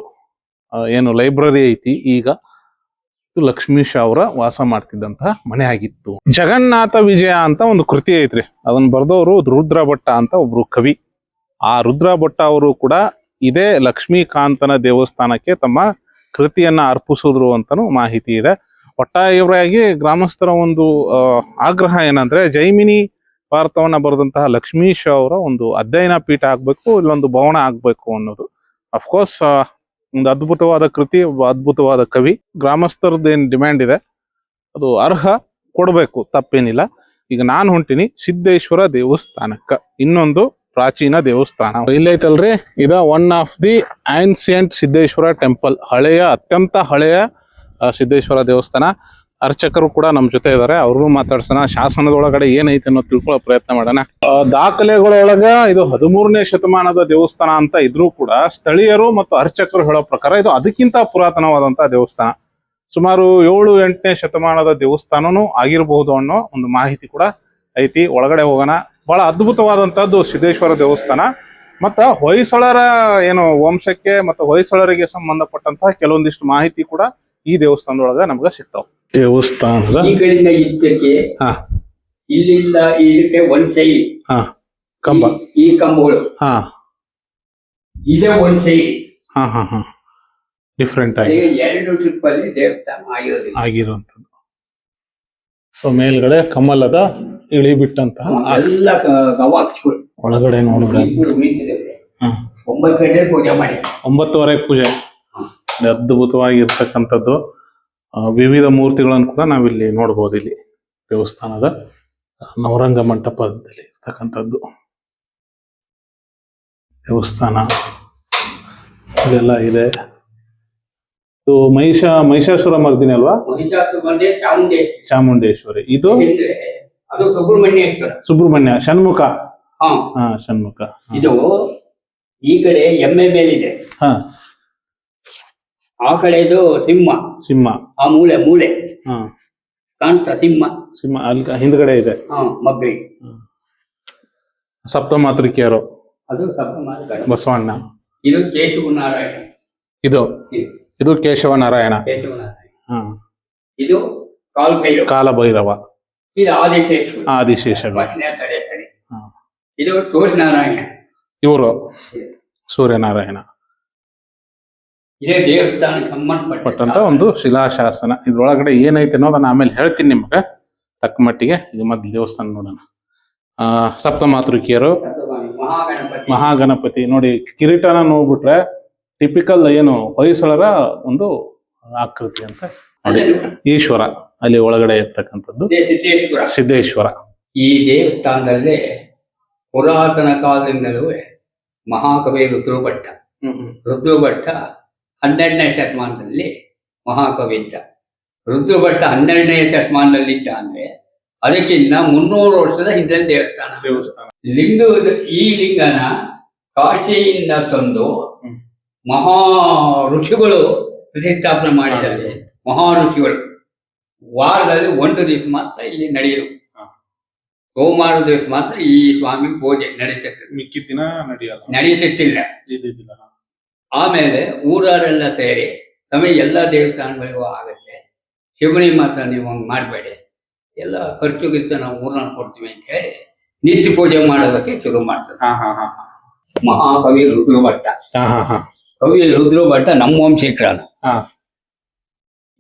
ಏನು ಲೈಬ್ರರಿ ಐತಿ, ಈಗ ಲಕ್ಷ್ಮೀಶ ಅವರ ವಾಸ ಮಾಡ್ತಿದ್ದಂತಹ ಮನೆ ಆಗಿತ್ತು. ಜಗನ್ನಾಥ ವಿಜಯ ಅಂತ ಒಂದು ಕೃತಿ ಐತ್ರಿ, ಅದನ್ನ ಬರ್ದವರು ರುದ್ರ ಭಟ್ಟ ಅಂತ ಒಬ್ರು ಕವಿ. ಆ ರುದ್ರ ಭಟ್ಟ ಅವರು ಕೂಡ ಇದೇ ಲಕ್ಷ್ಮೀಕಾಂತನ ದೇವಸ್ಥಾನಕ್ಕೆ ತಮ್ಮ ಕೃತಿಯನ್ನ ಅರ್ಪಿಸಿದ್ರು ಅಂತಾನು ಮಾಹಿತಿ ಇದೆ. ಒಟ್ಟಾರೆಯಾಗಿ ಗ್ರಾಮಸ್ಥರ ಒಂದು ಆಗ್ರಹ ಏನಂದ್ರೆ, ಜೈಮಿನಿ ಭಾರತವನ್ನ ಬರೆದಂತಹ ಲಕ್ಷ್ಮೀಶ ಅವರ ಒಂದು ಅಧ್ಯಯನ ಪೀಠ ಆಗ್ಬೇಕು, ಇಲ್ಲೊಂದು ಭವನ ಆಗ್ಬೇಕು ಅನ್ನೋದು. ಅಫ್ಕೋರ್ಸ್ ಒಂದು ಅದ್ಭುತವಾದ ಕೃತಿ, ಅದ್ಭುತವಾದ ಕವಿ. ಗ್ರಾಮಸ್ಥರದ್ದು ಏನ್ ಡಿಮ್ಯಾಂಡ್ ಇದೆ ಅದು ಅರ್ಹ, ಕೊಡ್ಬೇಕು, ತಪ್ಪೇನಿಲ್ಲ. ಈಗ ನಾನು ಹೊಂಟಿನಿ ಸಿದ್ದೇಶ್ವರ ದೇವಸ್ಥಾನಕ್ಕ, ಇನ್ನೊಂದು ಪ್ರಾಚೀನ ದೇವಸ್ಥಾನ ಇಲ್ಲೈತಲ್ರಿ. ಇದ one of the ancient Siddeshwara temple, ಹಳೆಯ, ಅತ್ಯಂತ ಹಳೆಯ ಸಿದ್ದೇಶ್ವರ ದೇವಸ್ಥಾನ. ಅರ್ಚಕರು ಕೂಡ ನಮ್ಮ ಜೊತೆ ಇದ್ದಾರೆ, ಅವ್ರನ್ನೂ ಮಾತಾಡ್ಸೋಣ. ಶಾಸನದೊಳಗಡೆ ಏನೈತೆ ಅನ್ನೋ ತಿಳ್ಕೊಳ್ಳೋ ಪ್ರಯತ್ನ ಮಾಡೋಣ. ದಾಖಲೆಗಳೊಳಗ ಇದು 13ನೇ ಶತಮಾನದ ದೇವಸ್ಥಾನ ಅಂತ ಇದ್ರೂ ಕೂಡ ಸ್ಥಳೀಯರು ಮತ್ತು ಅರ್ಚಕರು ಹೇಳೋ ಪ್ರಕಾರ ಇದು ಅದಕ್ಕಿಂತ ಪುರಾತನವಾದಂತಹ ದೇವಸ್ಥಾನ. ಸುಮಾರು 7-8ನೇ ಶತಮಾನದ ದೇವಸ್ಥಾನನೂ ಆಗಿರಬಹುದು ಅನ್ನೋ ಒಂದು ಮಾಹಿತಿ ಕೂಡ ಐತಿ. ಒಳಗಡೆ ಹೋಗೋಣ. ಬಹಳ ಅದ್ಭುತವಾದಂತಹದ್ದು ಸಿದ್ದೇಶ್ವರ ದೇವಸ್ಥಾನ. ಮತ್ತ ಹೊಯ್ಸಳರ ಏನು ವಂಶಕ್ಕೆ ಮತ್ತು ಹೊಯ್ಸಳರಿಗೆ ಸಂಬಂಧಪಟ್ಟಂತಹ ಕೆಲವೊಂದಿಷ್ಟು ಮಾಹಿತಿ ಕೂಡ ಈ ದೇವಸ್ಥಾನದೊಳಗ ನಮ್ಗ ಸಿಗ್ತಾವ. ದೇವಸ್ಥಾನದ ಈ ಕಡೆಯಿಂದ ಇಷ್ಟಕ್ಕೆ ಹಾ ಇಲ್ಲಿಂದ ಇದಕ್ಕೆ ಒಂದ್ ಶೈಲಿ. ಹಾ ಕಂಬ ಈ ಕಂಬಗಳು ಹಾ ಇದೇ ಒಂದ್ ಶೈಲಿ. ಹಾ ಹಾ ಹಾ ಡಿಫ್ರೆಂಟ್ ಆಗಿ ಎರಡು ಟ್ರಿಪ್ ಅಲ್ಲಿ ದೇವಸ್ಥಾನ ಆಗಿರೋದಿಲ್ಲ. ಆಗಿರುವಂತದ್ದು. ಸೊ ಮೇಲ್ಗಡೆ ಕಮಲದ ಇಳಿ ಬಿಟ್ಟಂತಹ ಎಲ್ಲ ಗವಾಕ್ಷಗಳು ಒಳಗಡೆ ನೋಡಿದ್ರೆ ಉಳಿತಿದ್ದೇವೆ. 9 ಗಂಟೆ ಪೂಜೆ ಮಾಡಿ 9:30 ಪೂಜೆ. ಅದ್ಭುತವಾಗಿರ್ತಕ್ಕಂಥದ್ದು. ವಿವಿಧ ಮೂರ್ತಿಗಳನ್ನು ಕೂಡ ನಾವಿಲ್ಲಿ ನೋಡ್ಬೋದು. ಇಲ್ಲಿ ದೇವಸ್ಥಾನದ ನವರಂಗ ಮಂಟಪದಲ್ಲಿ ಇರ್ತಕ್ಕಂಥದ್ದು ದೇವಸ್ಥಾನ ಇದೆಲ್ಲ ಇದೆ. ಇದು ಮಹಿಷಾಸುರ ಮರ್ದಿನಿ ಅಲ್ವಾ? ಚಾಮುಂಡೇಶ್ವರಿ. ಇದು ಅದು ಸುಬ್ರಹ್ಮಣ್ಯೇಶ್ವರ. ಸುಬ್ರಹ್ಮಣ್ಯ ಷಣ್ಮುಖ. ಹಾ ಷಣ್ಮುಖ. ಇದು ಈ ಕಡೆ ಎಮ್ಮೆ ಮೇಲಿದೆ, ಆ ಕಡೆದು ಸಿಂಹ. ಆ ಮೂಲೆ ಕಾಣ್ತಾ ಸಿಂಹ ಅಲ್ಲಿ ಹಿಂದ್ಗಡೆ ಇದೆ ಮಗ್ಳಿಗೆ. ಸಪ್ತಮಾತೃಕೆಯರು ಅದು ಸಪ್ತಮಾತೃಕೆ ಬಸವಣ್ಣ. ಇದು ಕೇಶವನಾರಾಯಣ. ಇದು ಕೇಶವನಾರಾಯಣ. ಇದು ಕಾಲಭೈರವ. ಇದು ಆದಿಶೇಷ. ಇದು ಸೂರ್ಯನಾರಾಯಣ. ಇವರು ಸೂರ್ಯನಾರಾಯಣ. ಇದೇ ದೇವಸ್ಥಾನಕ್ಕೆ ಸಂಬಂಧಪಟ್ಟಂತ ಒಂದು ಶಿಲಾಶಾಸನ. ಇದ್ರೊಳಗಡೆ ಏನೈತೆ ಅನ್ನೋದನ್ನ ಆಮೇಲೆ ಹೇಳ್ತೀನಿ ನಿಮ್ಗೆ ತಕ್ಕ ಮಟ್ಟಿಗೆ. ಇದು ಮೊದ್ಲು ದೇವಸ್ಥಾನ ನೋಡೋಣ. ಸಪ್ತಮಾತೃಕಿಯರು, ಮಹಾಗಣಪತಿ. ನೋಡಿ ಕಿರೀಟನ ನೋಡ್ಬಿಟ್ರೆ ಟಿಪಿಕಲ್ ಏನು ಹೊಯ್ಸಳರ ಒಂದು ಆಕೃತಿ ಅಂತ ನೋಡಿ. ಈಶ್ವರ ಅಲ್ಲಿ ಒಳಗಡೆ ಇರ್ತಕ್ಕಂಥದ್ದು ಸಿದ್ದೇಶ್ವರ. ಈ ದೇವಸ್ಥಾನದಲ್ಲಿ ಪುರಾತನ ಕಾಲದಿಂದಲೂ ಮಹಾಕವಿ ರುದ್ರಭಟ್ಟ 12ನೇ ಶತಮಾನದಲ್ಲಿ ಮಹಾಕವಿ ಇದ್ದ. ರುದ್ರಭಟ್ಟ 12ನೇ ಶತಮಾನದಲ್ಲಿದ್ದ ಅಂದ್ರೆ ಅದಕ್ಕಿಂತ 300 ವರ್ಷದ ಹಿಂದೆ ದೇವಸ್ಥಾನ. ಈ ಲಿಂಗನ ಕಾಶಿಯಿಂದ ತಂದು ಮಹಾ ಋಷಿಗಳು ಪ್ರತಿಷ್ಠಾಪನೆ ಮಾಡಿದ್ದಾರೆ. ಮಹಾ ಋಷಿಗಳು ವಾರದಲ್ಲಿ 1 ದಿವಸ ಮಾತ್ರ ಇಲ್ಲಿ ನಡೆಯುದು. ಸೋಮವಾರ ದಿವಸ ಮಾತ್ರ ಈ ಸ್ವಾಮಿ ಪೂಜೆ ನಡೀತಿರ್ತದೆ. ಮಿಕ್ಕಿದ ದಿನ ನಡೀತಿರ್ತಿಲ್ಲ. ಆಮೇಲೆ ಊರವರೆಲ್ಲ ಸೇರಿ ತಮಗೆ ಎಲ್ಲ ದೇವಸ್ಥಾನಗಳಿಗೂ ಆಗುತ್ತೆ, ಶಿವನಿಗೆ ಮಾತ್ರ ನೀವು ಹಂಗೆ ಮಾಡಬೇಡಿ, ಎಲ್ಲ ಖರ್ಚುಗಿಂತ ನಾವು ಊರನ್ನ ಕೊಡ್ತೀವಿ ಅಂತ ಹೇಳಿ ನಿತ್ಯ ಪೂಜೆ ಮಾಡೋದಕ್ಕೆ ಶುರು ಮಾಡ್ತಾರೆ. ಮಹಾಕವಿ ರುದ್ರಭಟ್ಟ. ಕವಿ ರುದ್ರಭಟ್ಟ ನಮ್ಮ ವಂಶಿಕರಲ್ಲ.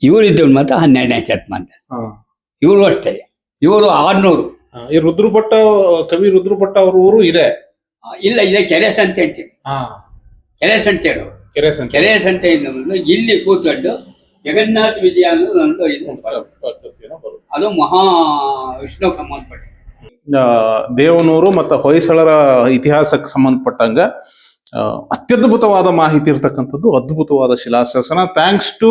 ಇವರಿದ್ದವ್ರು ಮಾತ್ರ 12ನೇ ಶತಮಾನ. ಇವರು ಅಷ್ಟೇ. ಇವರು 600. ಈ ರುದ್ರಭಟ್ಟ, ಕವಿ ರುದ್ರಭಟ್ಟ ಅವ್ರ ಊರು ಇದೆ. ಇಲ್ಲ, ಇದೆ ಕೆರೆ ಸಂತೆ ಅಂತೀವಿ. ಕೆರೆ ಸಂತೆಯಿಂದ ಇಲ್ಲಿ ಕೂತ್ಕೊಂಡು ಜಗನ್ನಾಥ ವಿಜಯ ಅನ್ನೋದು ಒಂದು ಅದು ಮಹಾ ವಿಷ್ಣು ಸಂಬಂಧಪಟ್ಟ. ದೇವನೂರು ಮತ್ತು ಹೊಯ್ಸಳರ ಇತಿಹಾಸಕ್ಕೆ ಸಂಬಂಧಪಟ್ಟಂಗ ಅತ್ಯದ್ಭುತವಾದ ಮಾಹಿತಿ ಇರ್ತಕ್ಕಂಥದ್ದು, ಅದ್ಭುತವಾದ ಶಿಲಾಶಾಸನ. ಥ್ಯಾಂಕ್ಸ್ ಟು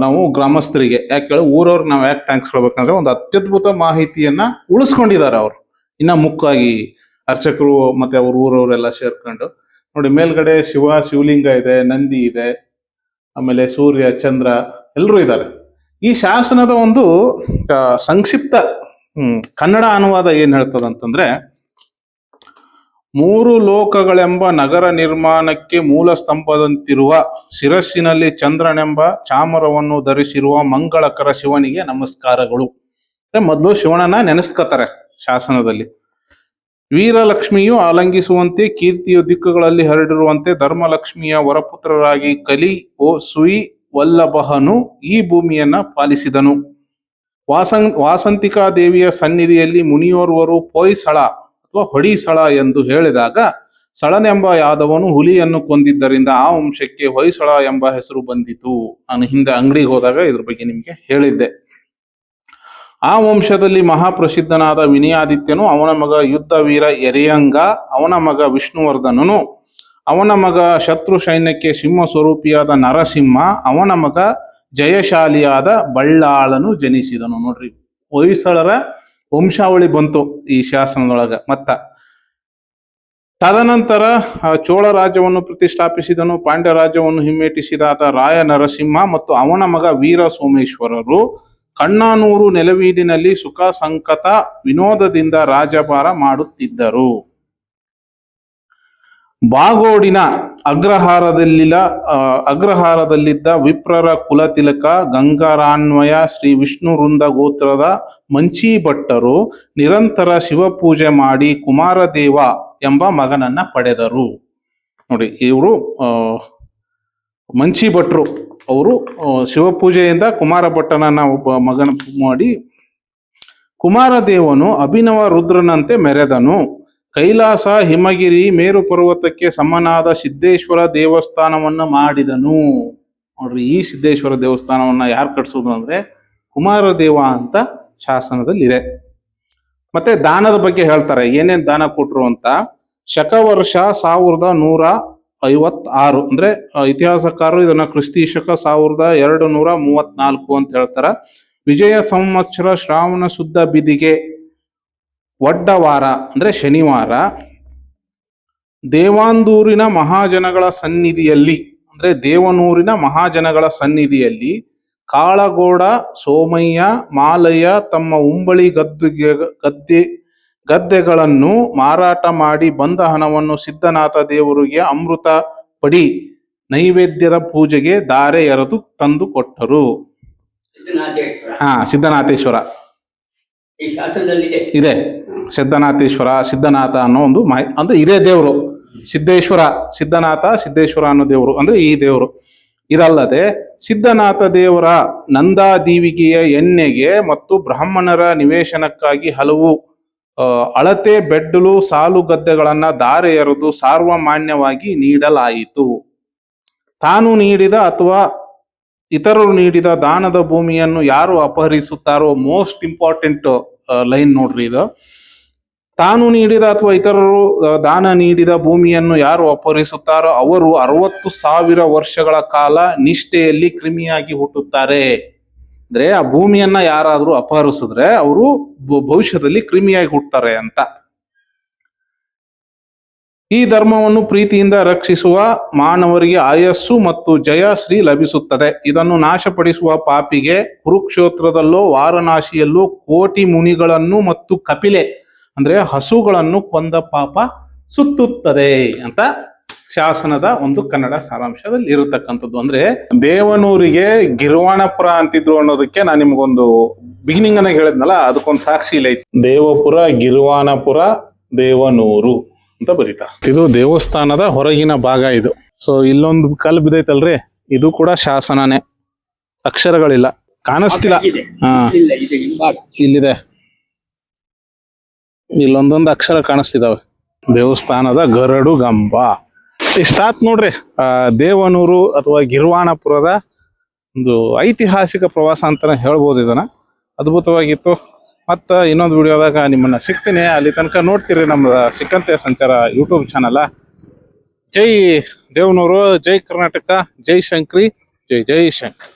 ನಾವು ಗ್ರಾಮಸ್ಥರಿಗೆ. ಯಾಕೆ ಹೇಳಿ ಊರವ್ರಿಗೆ ನಾವು ಯಾಕೆ ಥ್ಯಾಂಕ್ಸ್ ಹೇಳ್ಬೇಕಂದ್ರೆ ಒಂದು ಅತ್ಯದ್ಭುತ ಮಾಹಿತಿಯನ್ನ ಉಳಿಸ್ಕೊಂಡಿದ್ದಾರೆ ಅವರು. ಇನ್ನ ಮುಖ್ಯವಾಗಿ ಅರ್ಚಕರು ಮತ್ತೆ ಅವ್ರ ಊರವರೆಲ್ಲ ಸೇರ್ಕೊಂಡು ನೋಡಿ. ಮೇಲ್ಗಡೆ ಶಿವಲಿಂಗ ಇದೆ, ನಂದಿ ಇದೆ, ಆಮೇಲೆ ಸೂರ್ಯ ಚಂದ್ರ ಎಲ್ಲರೂ ಇದ್ದಾರೆ. ಈ ಶಾಸನದ ಒಂದು ಸಂಕ್ಷಿಪ್ತ ಕನ್ನಡ ಅನುವಾದ ಏನ್ ಹೇಳ್ತದಂತಂದ್ರೆ, 3 ಲೋಕಗಳೆಂಬ ನಗರ ನಿರ್ಮಾಣಕ್ಕೆ ಮೂಲ ಸ್ತಂಭದಂತಿರುವ ಶಿರಸ್ಸಿನಲ್ಲಿ ಚಂದ್ರನೆಂಬ ಚಾಮರವನ್ನು ಧರಿಸಿರುವ ಮಂಗಳಕರ ಶಿವನಿಗೆ ನಮಸ್ಕಾರಗಳು. ಮೊದಲು ಶಿವನನ್ನ ನೆನೆಸ್ಕತಾರೆ ಶಾಸನದಲ್ಲಿ. ವೀರಲಕ್ಷ್ಮಿಯು ಆಲಂಗಿಸುವಂತೆ ಕೀರ್ತಿಯ ದಿಕ್ಕುಗಳಲ್ಲಿ ಹರಡಿರುವಂತೆ ಧರ್ಮಲಕ್ಷ್ಮಿಯ ವರಪುತ್ರರಾಗಿ ಕಲಿ ಓ ಸುಯಿ ವಲ್ಲಭನು ಈ ಭೂಮಿಯನ್ನ ಪಾಲಿಸಿದನು. ವಾಸಂತಿಕಾ ದೇವಿಯ ಸನ್ನಿಧಿಯಲ್ಲಿ ಮುನಿಯೋರ್ವರು ಪೊಯ್ಸಳ ಅಥವಾ ಹೊಡಿಸಳ ಎಂದು ಹೇಳಿದಾಗ, ಸಳನೆಂಬ ಯಾದವನು ಹುಲಿಯನ್ನು ಕೊಂದಿದ್ದರಿಂದ ಆ ವಂಶಕ್ಕೆ ಹೊಯ್ಸಳ ಎಂಬ ಹೆಸರು ಬಂದಿತು. ನಾನು ಹಿಂದೆ ಅಂಗಡಿಗೆ ಹೋದಾಗ ಇದ್ರ ಬಗ್ಗೆ ನಿಮಗೆ ಹೇಳಿದ್ದೆ. ಆ ವಂಶದಲ್ಲಿ ಮಹಾಪ್ರಸಿದ್ಧನಾದ ವಿನಯಾದಿತ್ಯನು, ಅವನ ಮಗ ಯುದ್ಧ ವೀರ ಎರೆಯಂಗ, ಅವನ ಮಗ ವಿಷ್ಣುವರ್ಧನನು, ಅವನ ಮಗ ಶತ್ರು ಸೈನ್ಯಕ್ಕೆ ಸಿಂಹ ಸ್ವರೂಪಿಯಾದ ನರಸಿಂಹ, ಅವನ ಮಗ ಜಯಶಾಲಿಯಾದ ಬಳ್ಳಾಳನು ಜನಿಸಿದನು. ನೋಡ್ರಿ, ಹೊಯ್ಸಳರ ವಂಶಾವಳಿ ಬಂತು ಈ ಶಾಸನದೊಳಗ. ತದನಂತರ ಚೋಳ ರಾಜ್ಯವನ್ನು ಪ್ರತಿಷ್ಠಾಪಿಸಿದನು. ಪಾಂಡ್ಯ ರಾಜ್ಯವನ್ನು ಹಿಮ್ಮೆಟ್ಟಿಸಿದಾದ ರಾಯ ನರಸಿಂಹ ಮತ್ತು ಅವನ ಮಗ ವೀರ ಸೋಮೇಶ್ವರರು ಕಣ್ಣಾನೂರು ನೆಲವೀಡಿನಲ್ಲಿ ಸುಖ ಸಂಕತ ವಿನೋದದಿಂದ ರಾಜ್ಯಭಾರ ಮಾಡುತ್ತಿದ್ದರು. ಬಾಗೋಡಿನ ಅಗ್ರಹಾರದಲ್ಲಿದ್ದ ವಿಪ್ರರ ಕುಲತಿಲಕ ಗಂಗಾರಾನ್ವಯ ಶ್ರೀ ವಿಷ್ಣು ವೃಂದ ಗೋತ್ರದ ಮಂಚಿ ಭಟ್ಟರು ನಿರಂತರ ಶಿವಪೂಜೆ ಮಾಡಿ ಕುಮಾರದೇವ ಎಂಬ ಮಗನನ್ನ ಪಡೆದರು. ನೋಡಿ, ಇವರು ಮಂಚಿ ಭಟ್ರು, ಅವರು ಶಿವಪೂಜೆಯಿಂದ ಕುಮಾರ ಭಟ್ಟನನ್ನ ಒಬ್ಬ ಮಗನ ಮಾಡಿ ಕುಮಾರದೇವನು ಅಭಿನವ ರುದ್ರನಂತೆ ಮೆರೆದನು. ಕೈಲಾಸ, ಹಿಮಗಿರಿ, ಮೇರು ಪರ್ವತಕ್ಕೆ ಸಮನಾದ ಸಿದ್ದೇಶ್ವರ ದೇವಸ್ಥಾನವನ್ನ ಮಾಡಿದನು. ನೋಡ್ರಿ, ಈ ಸಿದ್ದೇಶ್ವರ ದೇವಸ್ಥಾನವನ್ನ ಯಾರು ಕಟ್ಸೋದು ಅಂದ್ರೆ ಕುಮಾರದೇವ ಅಂತ ಶಾಸನದಲ್ಲಿದೆ. ಮತ್ತೆ ದಾನದ ಬಗ್ಗೆ ಹೇಳ್ತಾರೆ, ಏನೇನ್ ದಾನ ಕೊಟ್ರು ಅಂತ. ಶಕವರ್ಷ 1156 ಅಂದ್ರೆ ಇತಿಹಾಸಕಾರರು ಇದನ್ನ ಕ್ರಿಸ್ತಿ ಶಕ 1234 ಅಂತ ಹೇಳ್ತಾರ. ವಿಜಯ ಸಂವತ್ಸರ ಶ್ರಾವಣ ಶುದ್ಧ ಬಿದಿಗೆ ಒಡ್ಡವಾರ ಅಂದ್ರೆ ಶನಿವಾರ, ದೇವಾಂದೂರಿನ ಮಹಾಜನಗಳ ಸನ್ನಿಧಿಯಲ್ಲಿ ಅಂದ್ರೆ ದೇವನೂರಿನ ಮಹಾಜನಗಳ ಸನ್ನಿಧಿಯಲ್ಲಿ ಕಾಳಗೋಡ, ಸೋಮಯ್ಯ, ಮಾಲಯ್ಯ ತಮ್ಮ ಉಂಬಳಿ ಗದ್ದೆಗಳನ್ನು ಮಾರಾಟ ಮಾಡಿ ಬಂದ ಹಣವನ್ನು ಸಿದ್ಧನಾಥ ದೇವರಿಗೆ ಅಮೃತ ಪಡಿ ನೈವೇದ್ಯದ ಪೂಜೆಗೆ ಧಾರೆ ಎರೆದು ತಂದು ಕೊಟ್ಟರು. ಸಿದ್ಧನಾಥೇಶ್ವರ ಈ ಶಾಸನದಲ್ಲಿದೆ. ಇದೆ ಸಿದ್ಧನಾಥೇಶ್ವರ, ಸಿದ್ಧನಾಥ ಅನ್ನೋ ಒಂದು ಅಂದ್ರೆ ಇದೇ ದೇವರು ಸಿದ್ದೇಶ್ವರ, ಸಿದ್ಧನಾಥ, ಸಿದ್ದೇಶ್ವರ ಅನ್ನೋ ದೇವರು ಅಂದ್ರೆ ಈ ದೇವರು. ಇದಲ್ಲದೆ ಸಿದ್ಧನಾಥ ದೇವರ ನಂದಾದೀವಿಗೆಯ ಎಣ್ಣೆಗೆ ಮತ್ತು ಬ್ರಾಹ್ಮಣರ ನಿವೇಶನಕ್ಕಾಗಿ ಹಲವು ಅಳತೆ ಬೆಡ್ಡಲು ಸಾಲು ಗದ್ದೆಗಳನ್ನ ಧಾರೆ ಎರೆದು ಸಾರ್ವಮಾನ್ಯವಾಗಿ ನೀಡಲಾಯಿತು. ತಾನು ನೀಡಿದ ಅಥವಾ ಇತರರು ನೀಡಿದ ದಾನದ ಭೂಮಿಯನ್ನು ಯಾರು ಅಪಹರಿಸುತ್ತಾರೋ, ಮೋಸ್ಟ್ ಇಂಪಾರ್ಟೆಂಟ್ ಲೈನ್ ನೋಡ್ರಿ ಇದು. ತಾನು ನೀಡಿದ ಅಥವಾ ಇತರರು ದಾನ ನೀಡಿದ ಭೂಮಿಯನ್ನು ಯಾರು ಅಪಹರಿಸುತ್ತಾರೋ ಅವರು 60,000 ವರ್ಷಗಳ ಕಾಲ ನಿಷ್ಠೆಯಲ್ಲಿ ಕ್ರಿಮಿಯಾಗಿ ಹುಟ್ಟುತ್ತಾರೆ. ಅಂದ್ರೆ ಆ ಭೂಮಿಯನ್ನ ಯಾರಾದ್ರೂ ಅಪಹರಿಸಿದ್ರೆ ಅವರು ಭವಿಷ್ಯದಲ್ಲಿ ಕ್ರಿಮಿಯಾಗಿ ಹುಟ್ಟುತ್ತಾರೆ ಅಂತ. ಈ ಧರ್ಮವನ್ನು ಪ್ರೀತಿಯಿಂದ ರಕ್ಷಿಸುವ ಮಾನವರಿಗೆ ಆಯಸ್ಸು ಮತ್ತು ಜಯಶ್ರೀ ಲಭಿಸುತ್ತದೆ. ಇದನ್ನು ನಾಶಪಡಿಸುವ ಪಾಪಿಗೆ ಕುರುಕ್ಷೇತ್ರದಲ್ಲೋ ವಾರಣಾಸಿಯಲ್ಲೋ ಕೋಟಿ ಮುನಿಗಳನ್ನು ಮತ್ತು ಕಪಿಲೆ ಅಂದ್ರೆ ಹಸುಗಳನ್ನು ಕೊಂದ ಪಾಪ ಸುತ್ತುತ್ತದೆ ಅಂತ ಶಾಸನದ ಒಂದು ಕನ್ನಡ ಸಾರಾಂಶದಲ್ಲಿ ಇರತಕ್ಕಂಥದ್ದು. ಅಂದ್ರೆ ದೇವನೂರಿಗೆ ಗಿರ್ವಾಣಪುರ ಅಂತಿದ್ರು ಅನ್ನೋದಕ್ಕೆ ನಾನು ನಿಮ್ಗೊಂದು ಬಿಗಿನಿಂಗ್ ಅನ್ನ ಹೇಳಿದ್ನಲ್ಲ, ಅದಕ್ಕೊಂದು ಸಾಕ್ಷಿ ಇಲ್ಲ. ದೇವಪುರ, ಗಿರ್ವಾಣಪುರ, ದೇವನೂರು ಅಂತ ಬರೀತಾ. ಇದು ದೇವಸ್ಥಾನದ ಹೊರಗಿನ ಭಾಗ ಇದು. ಸೊ ಇಲ್ಲೊಂದು ಕಲ್ಲು ಬಿದ್ದೈತಲ್ರಿ, ಇದು ಕೂಡ ಶಾಸನನೇ, ಅಕ್ಷರಗಳಿಲ್ಲ, ಕಾಣಿಸ್ತಿಲ್ಲ. ಇಲ್ಲಿದೆ, ಇಲ್ಲೊಂದೊಂದು ಅಕ್ಷರ ಕಾಣಿಸ್ತಿದಾವೆ. ದೇವಸ್ಥಾನದ ಗರಡು ಗಂಬ. ಇಷ್ಟಾತ್ ನೋಡ್ರಿ ದೇವನೂರು ಅಥವಾ ಗಿರ್ವಾಣಪುರದ ಒಂದು ಐತಿಹಾಸಿಕ ಪ್ರವಾಸ ಅಂತಾನೆ ಹೇಳ್ಬೋದು. ಇದನ್ನ ಅದ್ಭುತವಾಗಿತ್ತು. ಮತ್ತ ಇನ್ನೊಂದು ವಿಡಿಯೋದಾಗ ನಿಮ್ಮನ್ನ ಸಿಗ್ತೀನಿ. ಅಲ್ಲಿ ತನಕ ನೋಡ್ತೀರಿ ನಮ್ಮ ಸಿಕ್ಕಂತೆ ಸಂಚಾರ ಯೂಟ್ಯೂಬ್ ಚಾನಲ್. ಜೈ ದೇವನೂರು, ಜೈ ಕರ್ನಾಟಕ, ಜೈ ಶಂಕ್ರಿ, ಜೈ ಜೈ ಶಂಕರ್.